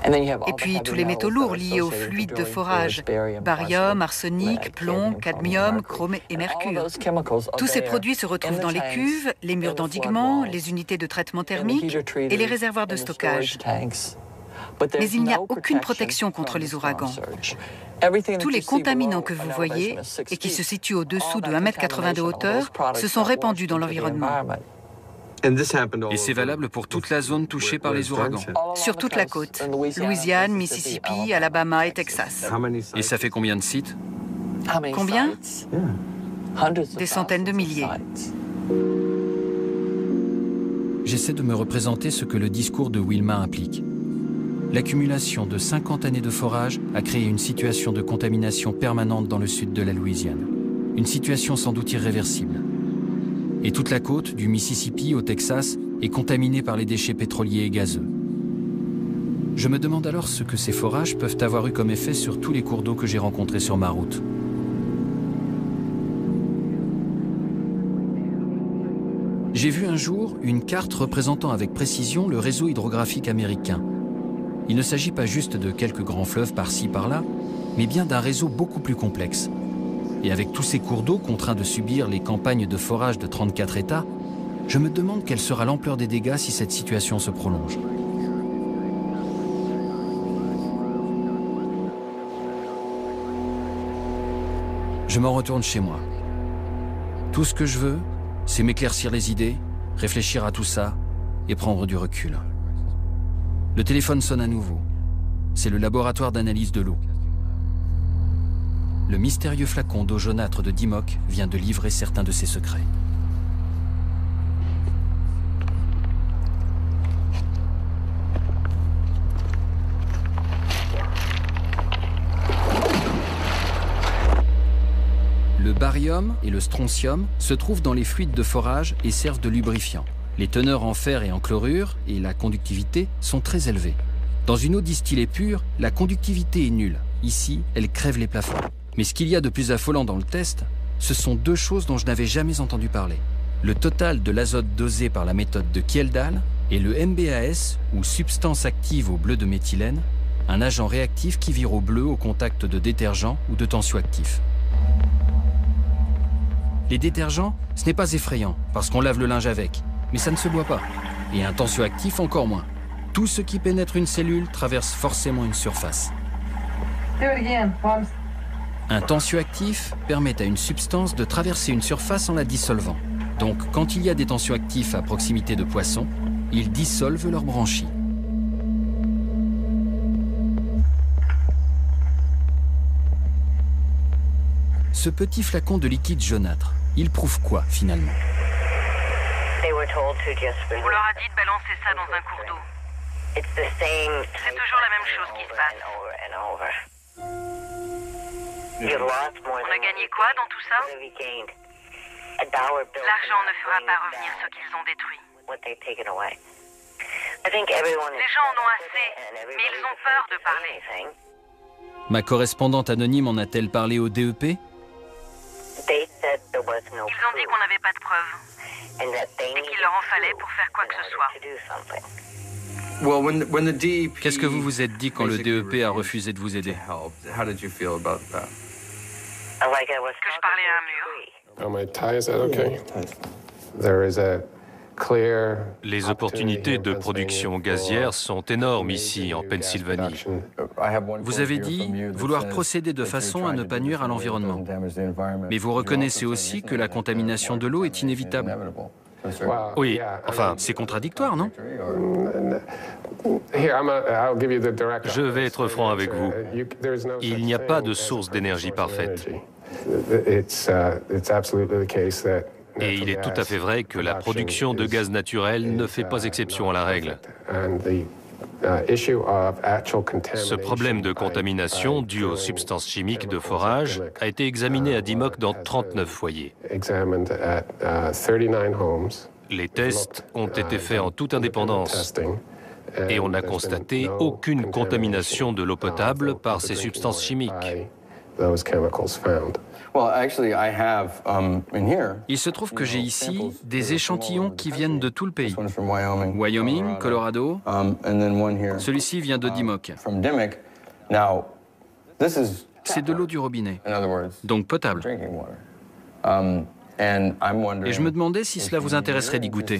Et puis tous les métaux lourds liés aux fluides de forage, barium, arsenic, plomb, cadmium, chrome et mercure. Tous ces produits se retrouvent dans les cuves, les murs d'endiguement, les unités de traitement thermique et les réservoirs de stockage. Mais il n'y a aucune protection contre les ouragans. Tous les contaminants que vous voyez et qui se situent au-dessous de 1,80 m de hauteur se sont répandus dans l'environnement. Et c'est valable pour toute la zone touchée par les ouragans? Sur toute la côte, Louisiane, Mississippi, Alabama et Texas. Et ça fait combien de sites? Combien? Des centaines de milliers. J'essaie de me représenter ce que le discours de Wilma implique. L'accumulation de 50 années de forage a créé une situation de contamination permanente dans le sud de la Louisiane. Une situation sans doute irréversible. Et toute la côte, du Mississippi au Texas, est contaminée par les déchets pétroliers et gazeux. Je me demande alors ce que ces forages peuvent avoir eu comme effet sur tous les cours d'eau que j'ai rencontrés sur ma route. J'ai vu un jour une carte représentant avec précision le réseau hydrographique américain. Il ne s'agit pas juste de quelques grands fleuves par-ci, par-là, mais bien d'un réseau beaucoup plus complexe. Et avec tous ces cours d'eau contraints de subir les campagnes de forage de 34 États, je me demande quelle sera l'ampleur des dégâts si cette situation se prolonge. Je m'en retourne chez moi. Tout ce que je veux, c'est m'éclaircir les idées, réfléchir à tout ça et prendre du recul. Le téléphone sonne à nouveau. C'est le laboratoire d'analyse de l'eau. Le mystérieux flacon d'eau jaunâtre de Dimock vient de livrer certains de ses secrets. Le barium et le strontium se trouvent dans les fluides de forage et servent de lubrifiant. Les teneurs en fer et en chlorure et la conductivité sont très élevées. Dans une eau distillée pure, la conductivité est nulle. Ici, elle crève les plafonds. Mais ce qu'il y a de plus affolant dans le test, ce sont deux choses dont je n'avais jamais entendu parler. Le total de l'azote dosé par la méthode de Kjeldahl et le MBAS, ou substance active au bleu de méthylène, un agent réactif qui vire au bleu au contact de détergents ou de tensioactifs. Les détergents, ce n'est pas effrayant, parce qu'on lave le linge avec, mais ça ne se boit pas. Et un tensioactif encore moins. Tout ce qui pénètre une cellule traverse forcément une surface. Un tensioactif permet à une substance de traverser une surface en la dissolvant. Donc, quand il y a des tensioactifs à proximité de poissons, ils dissolvent leurs branchies. Ce petit flacon de liquide jaunâtre, il prouve quoi finalement? On leur a dit de balancer ça dans un cours d'eau. C'est toujours la même chose qui se passe. On a gagné quoi dans tout ça? L'argent ne fera pas revenir ce qu'ils ont détruit. Les gens en ont assez, mais ils ont peur de parler. Ma correspondante anonyme en a-t-elle parlé au DEP? Ils ont dit qu'on n'avait pas de preuves et qu'il leur en fallait pour faire quoi que ce soit. Qu'est-ce que vous vous êtes dit quand le DEP a refusé de vous aider? Que je parlais à un mur. Les opportunités de production gazière sont énormes ici, en Pennsylvanie. Vous avez dit vouloir procéder de façon à ne pas nuire à l'environnement. Mais vous reconnaissez aussi que la contamination de l'eau est inévitable. Oui, enfin, c'est contradictoire, non? Je vais être franc avec vous. Il n'y a pas de source d'énergie parfaite. Et il est tout à fait vrai que la production de gaz naturel ne fait pas exception à la règle. Ce problème de contamination dû aux substances chimiques de forage a été examiné à Dimock dans 39 foyers. Les tests ont été faits en toute indépendance et on n'a constaté aucune contamination de l'eau potable par ces substances chimiques. Il se trouve que j'ai ici des échantillons qui viennent de tout le pays. Wyoming, Colorado. Celui-ci vient de Dimock. C'est de l'eau du robinet, donc potable. Et je me demandais si cela vous intéresserait d'y goûter.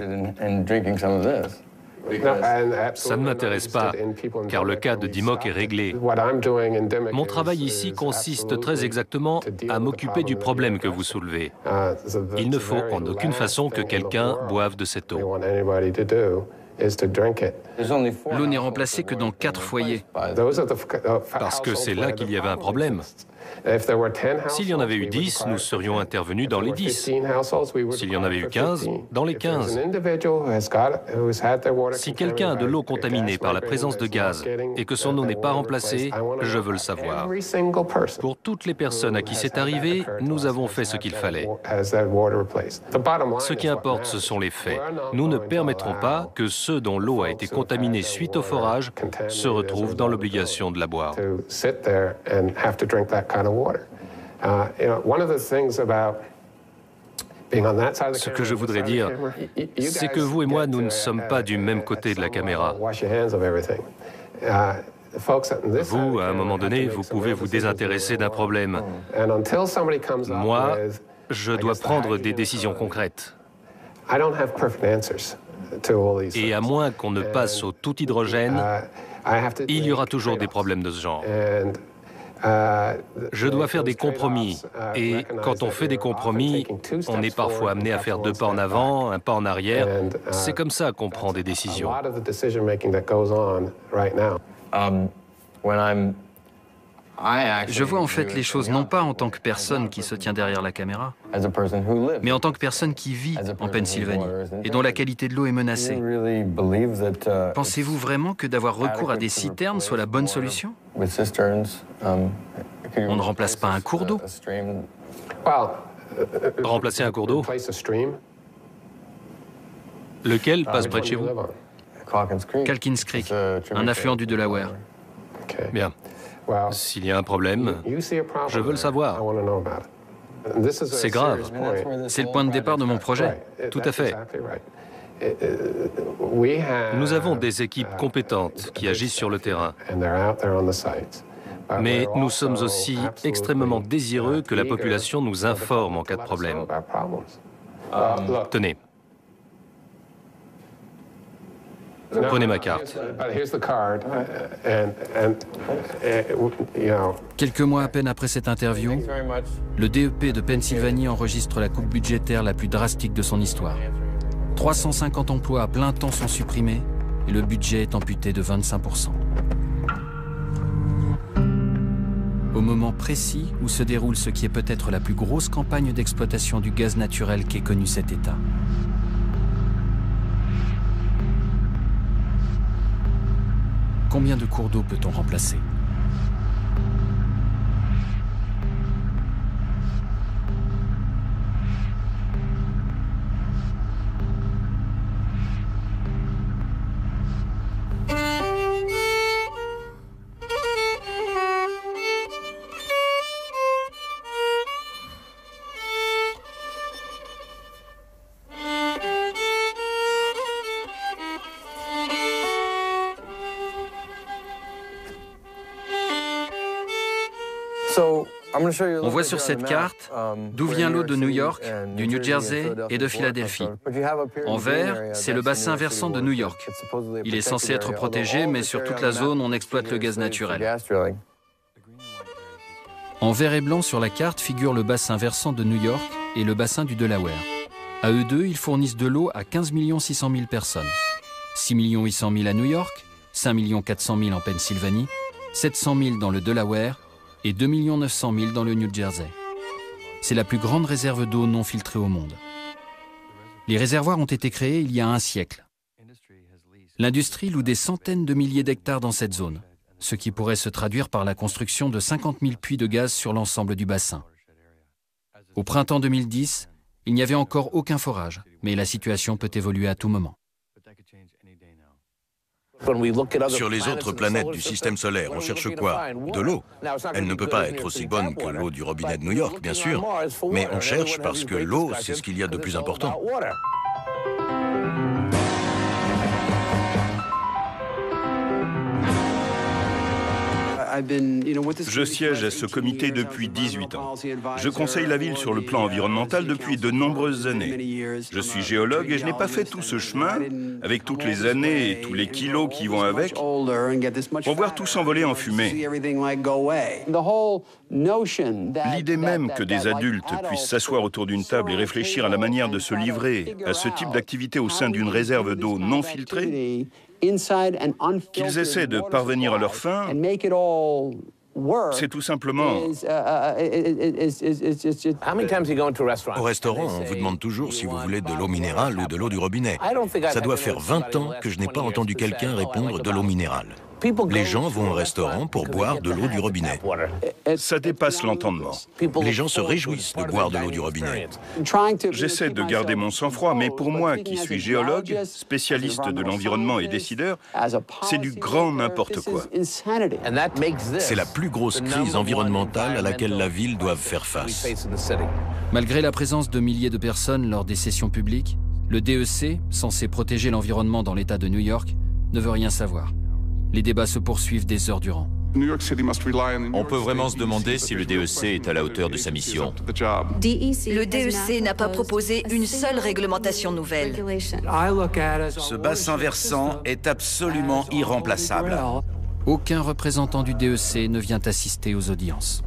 Ça ne m'intéresse pas, car le cas de Dimock est réglé. Mon travail ici consiste très exactement à m'occuper du problème que vous soulevez. Il ne faut en aucune façon que quelqu'un boive de cette eau. L'eau n'est remplacée que dans 4 foyers. Parce que c'est là qu'il y avait un problème. S'il y en avait eu 10, nous serions intervenus dans les 10. S'il y en avait eu 15, dans les 15. Si quelqu'un a de l'eau contaminée par la présence de gaz et que son eau n'est pas remplacée, je veux le savoir. Pour toutes les personnes à qui c'est arrivé, nous avons fait ce qu'il fallait. Ce qui importe, ce sont les faits. Nous ne permettrons pas que ceux dont l'eau a été contaminée suite au forage se retrouvent dans l'obligation de la boire. Ce que je voudrais dire, c'est que vous et moi, nous ne sommes pas du même côté de la caméra. Vous, à un moment donné, vous pouvez vous désintéresser d'un problème. Moi, je dois prendre des décisions concrètes. Et à moins qu'on ne passe au tout hydrogène, il y aura toujours des problèmes de ce genre. Je dois faire des compromis. Et quand on fait des compromis, on est parfois amené à faire 2 pas en avant, 1 pas en arrière. C'est comme ça qu'on prend des décisions. Je vois en fait les choses non pas en tant que personne qui se tient derrière la caméra, mais en tant que personne qui vit en Pennsylvanie et dont la qualité de l'eau est menacée. Pensez-vous vraiment que d'avoir recours à des citernes soit la bonne solution? On ne remplace pas un cours d'eau. Remplacer un cours d'eau? Lequel passe près de chez vous? Calkins Creek, un affluent du Delaware. Bien. S'il y a un problème, je veux le savoir. C'est grave. C'est le point de départ de mon projet. Tout à fait. Nous avons des équipes compétentes qui agissent sur le terrain. Mais nous sommes aussi extrêmement désireux que la population nous informe en cas de problème. Tenez. Prenez ma carte. Quelques mois à peine après cette interview, le DEP de Pennsylvanie enregistre la coupe budgétaire la plus drastique de son histoire. 350 emplois à plein temps sont supprimés et le budget est amputé de 25%. Au moment précis où se déroule ce qui est peut-être la plus grosse campagne d'exploitation du gaz naturel qu'ait connu cet État. Combien de cours d'eau peut-on remplacer? On voit sur cette carte d'où vient l'eau de New York, du New Jersey et de Philadelphie. En vert, c'est le bassin versant de New York. Il est censé être protégé, mais sur toute la zone, on exploite le gaz naturel. En vert et blanc sur la carte figure le bassin versant de New York et le bassin du Delaware. À eux deux, ils fournissent de l'eau à 15 600 000 personnes. 6 800 000 à New York, 5 400 000 en Pennsylvanie, 700 000 dans le Delaware et 2 900 000 dans le New Jersey. C'est la plus grande réserve d'eau non filtrée au monde. Les réservoirs ont été créés il y a un siècle. L'industrie loue des centaines de milliers d'hectares dans cette zone, ce qui pourrait se traduire par la construction de 50 000 puits de gaz sur l'ensemble du bassin. Au printemps 2010, il n'y avait encore aucun forage, mais la situation peut évoluer à tout moment. Sur les autres planètes du système solaire, on cherche quoi? De l'eau. Elle ne peut pas être aussi bonne que l'eau du robinet de New York, bien sûr, mais on cherche parce que l'eau, c'est ce qu'il y a de plus important. Je siège à ce comité depuis 18 ans. Je conseille la ville sur le plan environnemental depuis de nombreuses années. Je suis géologue et je n'ai pas fait tout ce chemin, avec toutes les années et tous les kilos qui vont avec, pour voir tout s'envoler en fumée. L'idée même que des adultes puissent s'asseoir autour d'une table et réfléchir à la manière de se livrer à ce type d'activité au sein d'une réserve d'eau non filtrée, qu'ils essaient de parvenir à leur fin, c'est tout simplement... Au restaurant, on vous demande toujours si vous voulez de l'eau minérale ou de l'eau du robinet. Ça doit faire 20 ans que je n'ai pas entendu quelqu'un répondre de l'eau minérale. Les gens vont au restaurant pour boire de l'eau du robinet. Ça dépasse l'entendement. Les gens se réjouissent de boire de l'eau du robinet. J'essaie de garder mon sang-froid, mais pour moi, qui suis géologue, spécialiste de l'environnement et décideur, c'est du grand n'importe quoi. C'est la plus grosse crise environnementale à laquelle la ville doit faire face. Malgré la présence de milliers de personnes lors des sessions publiques, le DEC, censé protéger l'environnement dans l'État de New York, ne veut rien savoir. Les débats se poursuivent des heures durant. On peut vraiment se demander si le DEC est à la hauteur de sa mission. Le DEC n'a pas proposé une seule réglementation nouvelle. Ce bassin versant est absolument irremplaçable. Aucun représentant du DEC ne vient assister aux audiences.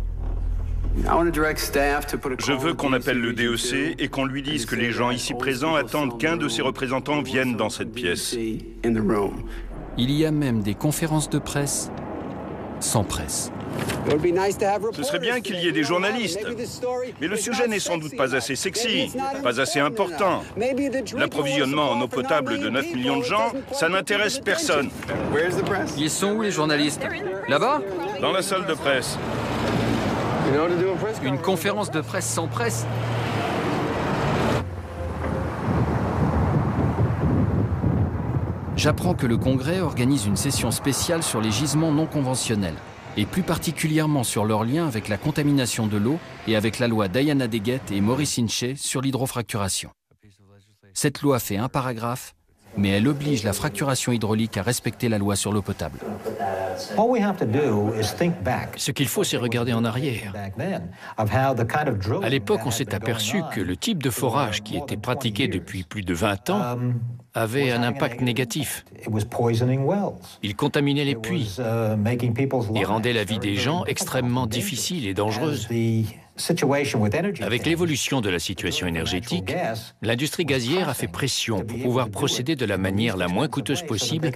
Je veux qu'on appelle le DEC et qu'on lui dise que les gens ici présents attendent qu'un de ses représentants vienne dans cette pièce. Il y a même des conférences de presse sans presse. Ce serait bien qu'il y ait des journalistes, mais le sujet n'est sans doute pas assez sexy, pas assez important. L'approvisionnement en eau potable de 9 millions de gens, ça n'intéresse personne. Ils sont où les journalistes? Là-bas? Dans la salle de presse. Une conférence de presse sans presse? J'apprends que le Congrès organise une session spéciale sur les gisements non conventionnels, et plus particulièrement sur leur lien avec la contamination de l'eau et avec la loi Diana Deguet et Maurice Hinchey sur l'hydrofracturation. Cette loi fait un paragraphe, mais elle oblige la fracturation hydraulique à respecter la loi sur l'eau potable. Ce qu'il faut, c'est regarder en arrière. À l'époque, on s'est aperçu que le type de forage qui était pratiqué depuis plus de 20 ans avait un impact négatif. Il contaminait les puits et rendait la vie des gens extrêmement difficile et dangereuse. Avec l'évolution de la situation énergétique, l'industrie gazière a fait pression pour pouvoir procéder de la manière la moins coûteuse possible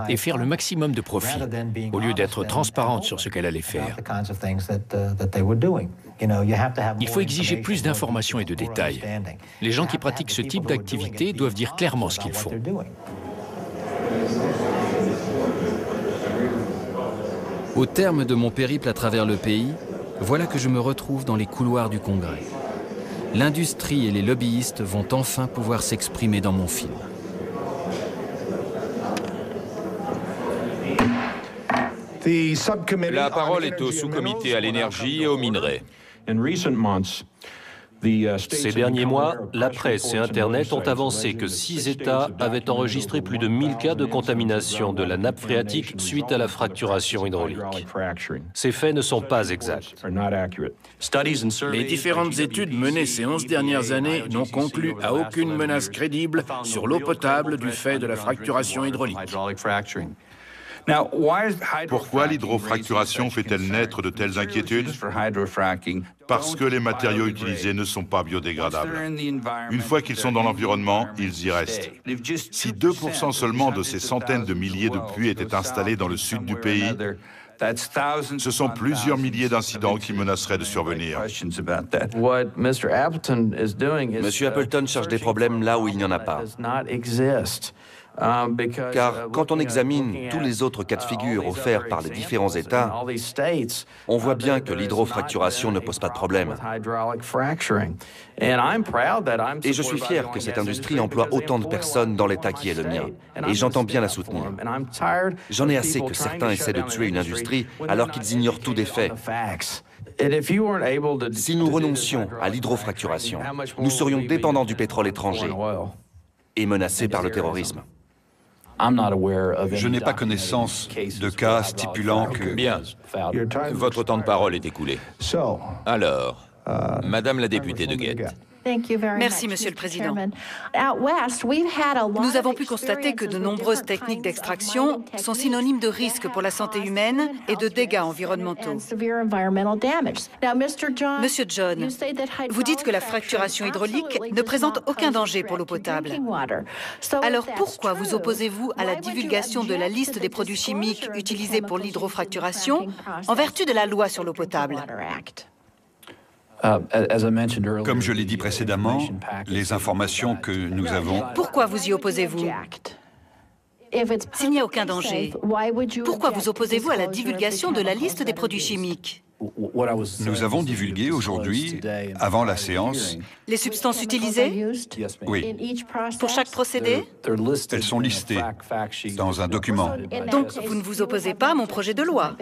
et faire le maximum de profit, au lieu d'être transparente sur ce qu'elle allait faire. Il faut exiger plus d'informations et de détails. Les gens qui pratiquent ce type d'activité doivent dire clairement ce qu'ils font. Au terme de mon périple à travers le pays, voilà que je me retrouve dans les couloirs du Congrès. L'industrie et les lobbyistes vont enfin pouvoir s'exprimer dans mon film. La parole est au sous-comité à l'énergie et aux minerais. Ces derniers mois, la presse et Internet ont avancé que 6 États avaient enregistré plus de 1000 cas de contamination de la nappe phréatique suite à la fracturation hydraulique. Ces faits ne sont pas exacts. Les différentes études menées ces 11 dernières années n'ont conclu à aucune menace crédible sur l'eau potable du fait de la fracturation hydraulique. Pourquoi l'hydrofracturation fait-elle naître de telles inquiétudes? Parce que les matériaux utilisés ne sont pas biodégradables. Une fois qu'ils sont dans l'environnement, ils y restent. Si 2% seulement de ces centaines de milliers de puits étaient installés dans le sud du pays, ce sont plusieurs milliers d'incidents qui menaceraient de survenir. Monsieur Appleton cherche des problèmes là où il n'y en a pas. Car quand on examine tous les autres cas de figure offerts par les différents États, on voit bien que l'hydrofracturation ne pose pas de problème. Et je suis fier que cette industrie emploie autant de personnes dans l'État qui est le mien. Et j'entends bien la soutenir. J'en ai assez que certains essaient de tuer une industrie alors qu'ils ignorent tout des faits. Si nous renoncions à l'hydrofracturation, nous serions dépendants du pétrole étranger et menacés par le terrorisme. Je n'ai pas connaissance de cas stipulant que... Bien. Votre temps de parole est écoulé. Alors, Madame la députée de Guet, Merci, Monsieur le Président. Nous avons pu constater que de nombreuses techniques d'extraction sont synonymes de risques pour la santé humaine et de dégâts environnementaux. Monsieur John, vous dites que la fracturation hydraulique ne présente aucun danger pour l'eau potable. Alors pourquoi vous opposez-vous à la divulgation de la liste des produits chimiques utilisés pour l'hydrofracturation en vertu de la loi sur l'eau potable? Comme je l'ai dit précédemment, les informations que nous avons... Pourquoi vous y opposez-vous? S'il n'y a aucun danger, pourquoi vous opposez-vous à la divulgation de la liste des produits chimiques? Nous avons divulgué aujourd'hui, avant la séance... Les substances utilisées? Oui. Pour chaque procédé? Elles sont listées dans un document. Donc, vous ne vous opposez pas à mon projet de loi?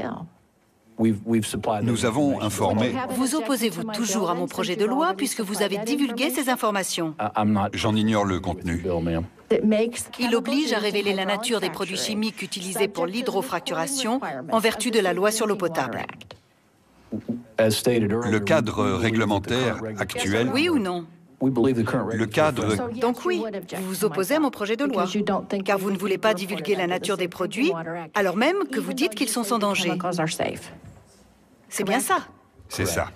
Nous avons informé... Vous opposez-vous toujours à mon projet de loi puisque vous avez divulgué ces informations? J'en ignore le contenu. Il oblige à révéler la nature des produits chimiques utilisés pour l'hydrofracturation en vertu de la loi sur l'eau potable. Le cadre réglementaire actuel... Oui ou non? Le cadre... Donc oui, vous vous opposez à mon projet de loi, car vous ne voulez pas divulguer la nature des produits, alors même que vous dites qu'ils sont sans danger. C'est bien ça? C'est ça.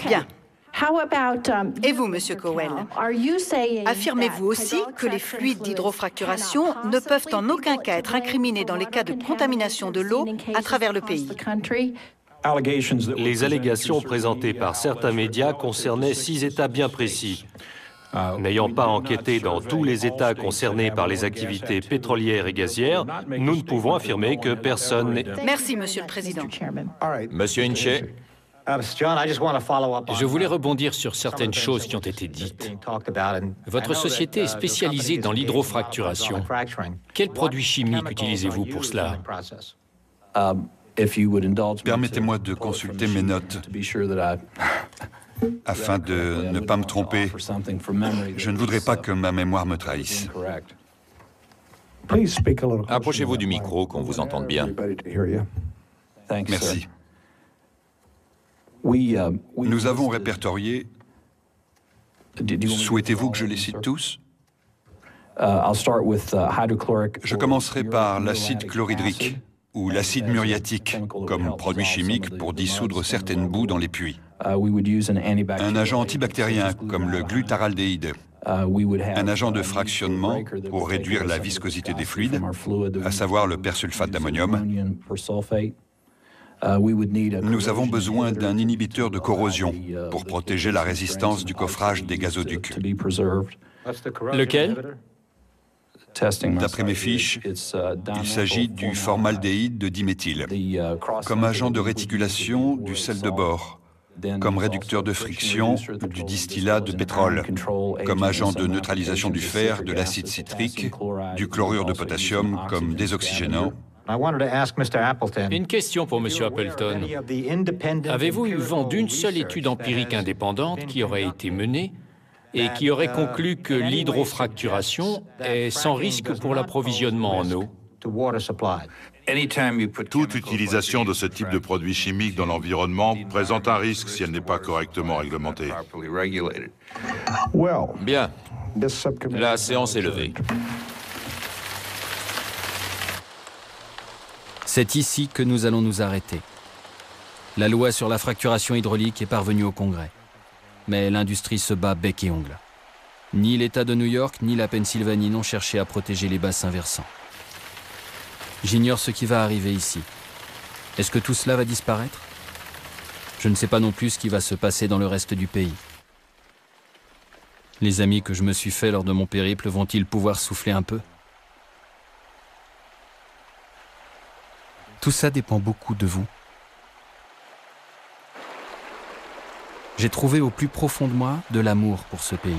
Bien. Et vous, Monsieur Cowell, affirmez-vous aussi que les fluides d'hydrofracturation ne peuvent en aucun cas être incriminés dans les cas de contamination de l'eau à travers le pays? Les allégations présentées par certains médias concernaient 6 États bien précis. N'ayant pas enquêté dans tous les États concernés par les activités pétrolières et gazières, nous ne pouvons affirmer que personne n'est... Merci, Monsieur le Président. Monsieur Hinche. Je voulais rebondir sur certaines choses qui ont été dites. Votre société est spécialisée dans l'hydrofracturation. Quels produits chimiques utilisez-vous pour cela? Permettez-moi de consulter mes notes afin de ne pas me tromper. Je ne voudrais pas que ma mémoire me trahisse. Approchez-vous du micro, qu'on vous entende bien. Merci. Nous avons répertorié... Souhaitez-vous que je les cite tous? Je commencerai par l'acide chlorhydrique ou l'acide muriatique comme produit chimique pour dissoudre certaines boues dans les puits. Un agent antibactérien comme le glutaraldéhyde. Un agent de fractionnement pour réduire la viscosité des fluides, à savoir le persulfate d'ammonium. Nous avons besoin d'un inhibiteur de corrosion pour protéger la résistance du coffrage des gazoducs. Lequel? D'après mes fiches, il s'agit du formaldéhyde de diméthyle, comme agent de réticulation du sel de bore, comme réducteur de friction du distillat de pétrole, comme agent de neutralisation du fer, de l'acide citrique, du chlorure de potassium comme désoxygénant. Une question pour M. Appleton. Avez-vous eu vent d'une seule étude empirique indépendante qui aurait été menée et qui aurait conclu que l'hydrofracturation est sans risque pour l'approvisionnement en eau? Toute utilisation de ce type de produit chimique dans l'environnement présente un risque si elle n'est pas correctement réglementée. Bien. La séance est levée. C'est ici que nous allons nous arrêter. La loi sur la fracturation hydraulique est parvenue au Congrès. Mais l'industrie se bat bec et ongle. Ni l'État de New York, ni la Pennsylvanie n'ont cherché à protéger les bassins versants. J'ignore ce qui va arriver ici. Est-ce que tout cela va disparaître? Je ne sais pas non plus ce qui va se passer dans le reste du pays. Les amis que je me suis faits lors de mon périple vont-ils pouvoir souffler un peu? Tout ça dépend beaucoup de vous. J'ai trouvé au plus profond de moi de l'amour pour ce pays.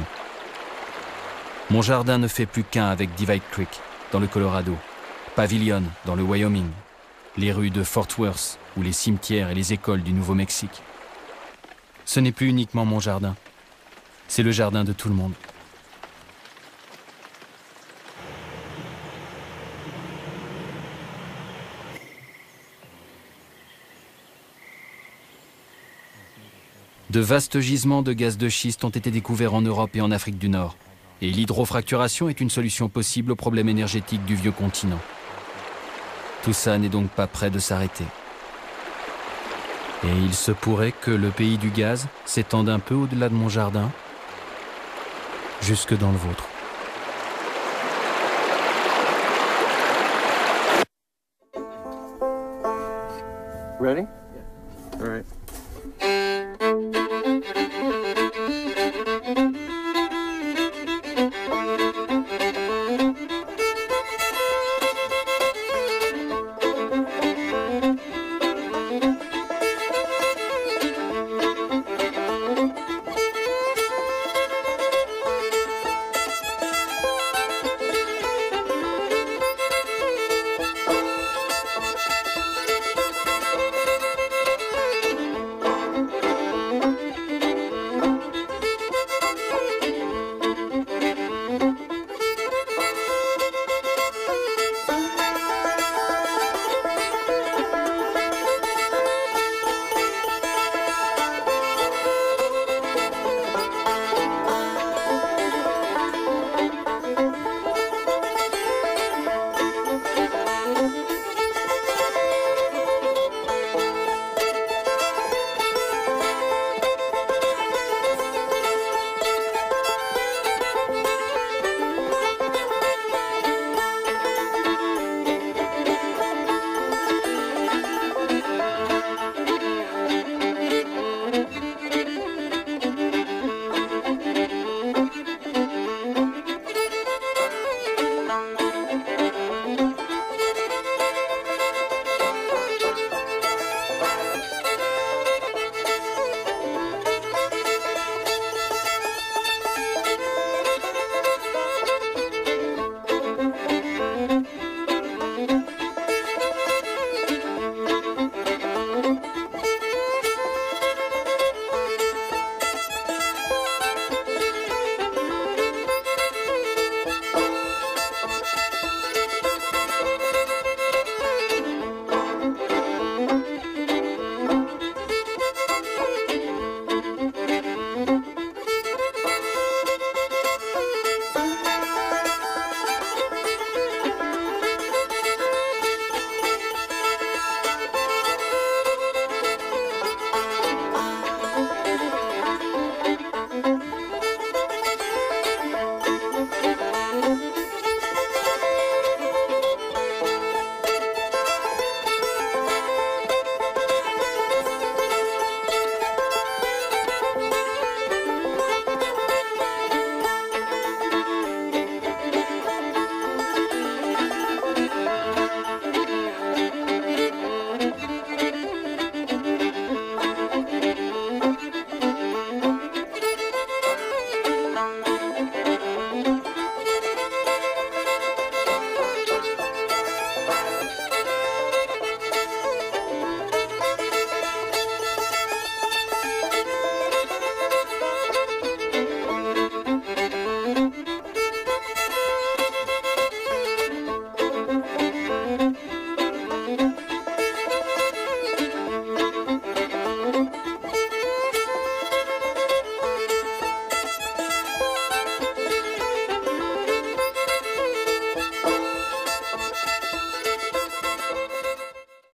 Mon jardin ne fait plus qu'un avec Divide Creek, dans le Colorado, Pavilion, dans le Wyoming, les rues de Fort Worth ou les cimetières et les écoles du Nouveau-Mexique. Ce n'est plus uniquement mon jardin, c'est le jardin de tout le monde. De vastes gisements de gaz de schiste ont été découverts en Europe et en Afrique du Nord. Et l'hydrofracturation est une solution possible au problème énergétique du vieux continent. Tout ça n'est donc pas près de s'arrêter. Et il se pourrait que le pays du gaz s'étende un peu au-delà de mon jardin, jusque dans le vôtre. Ready? All right.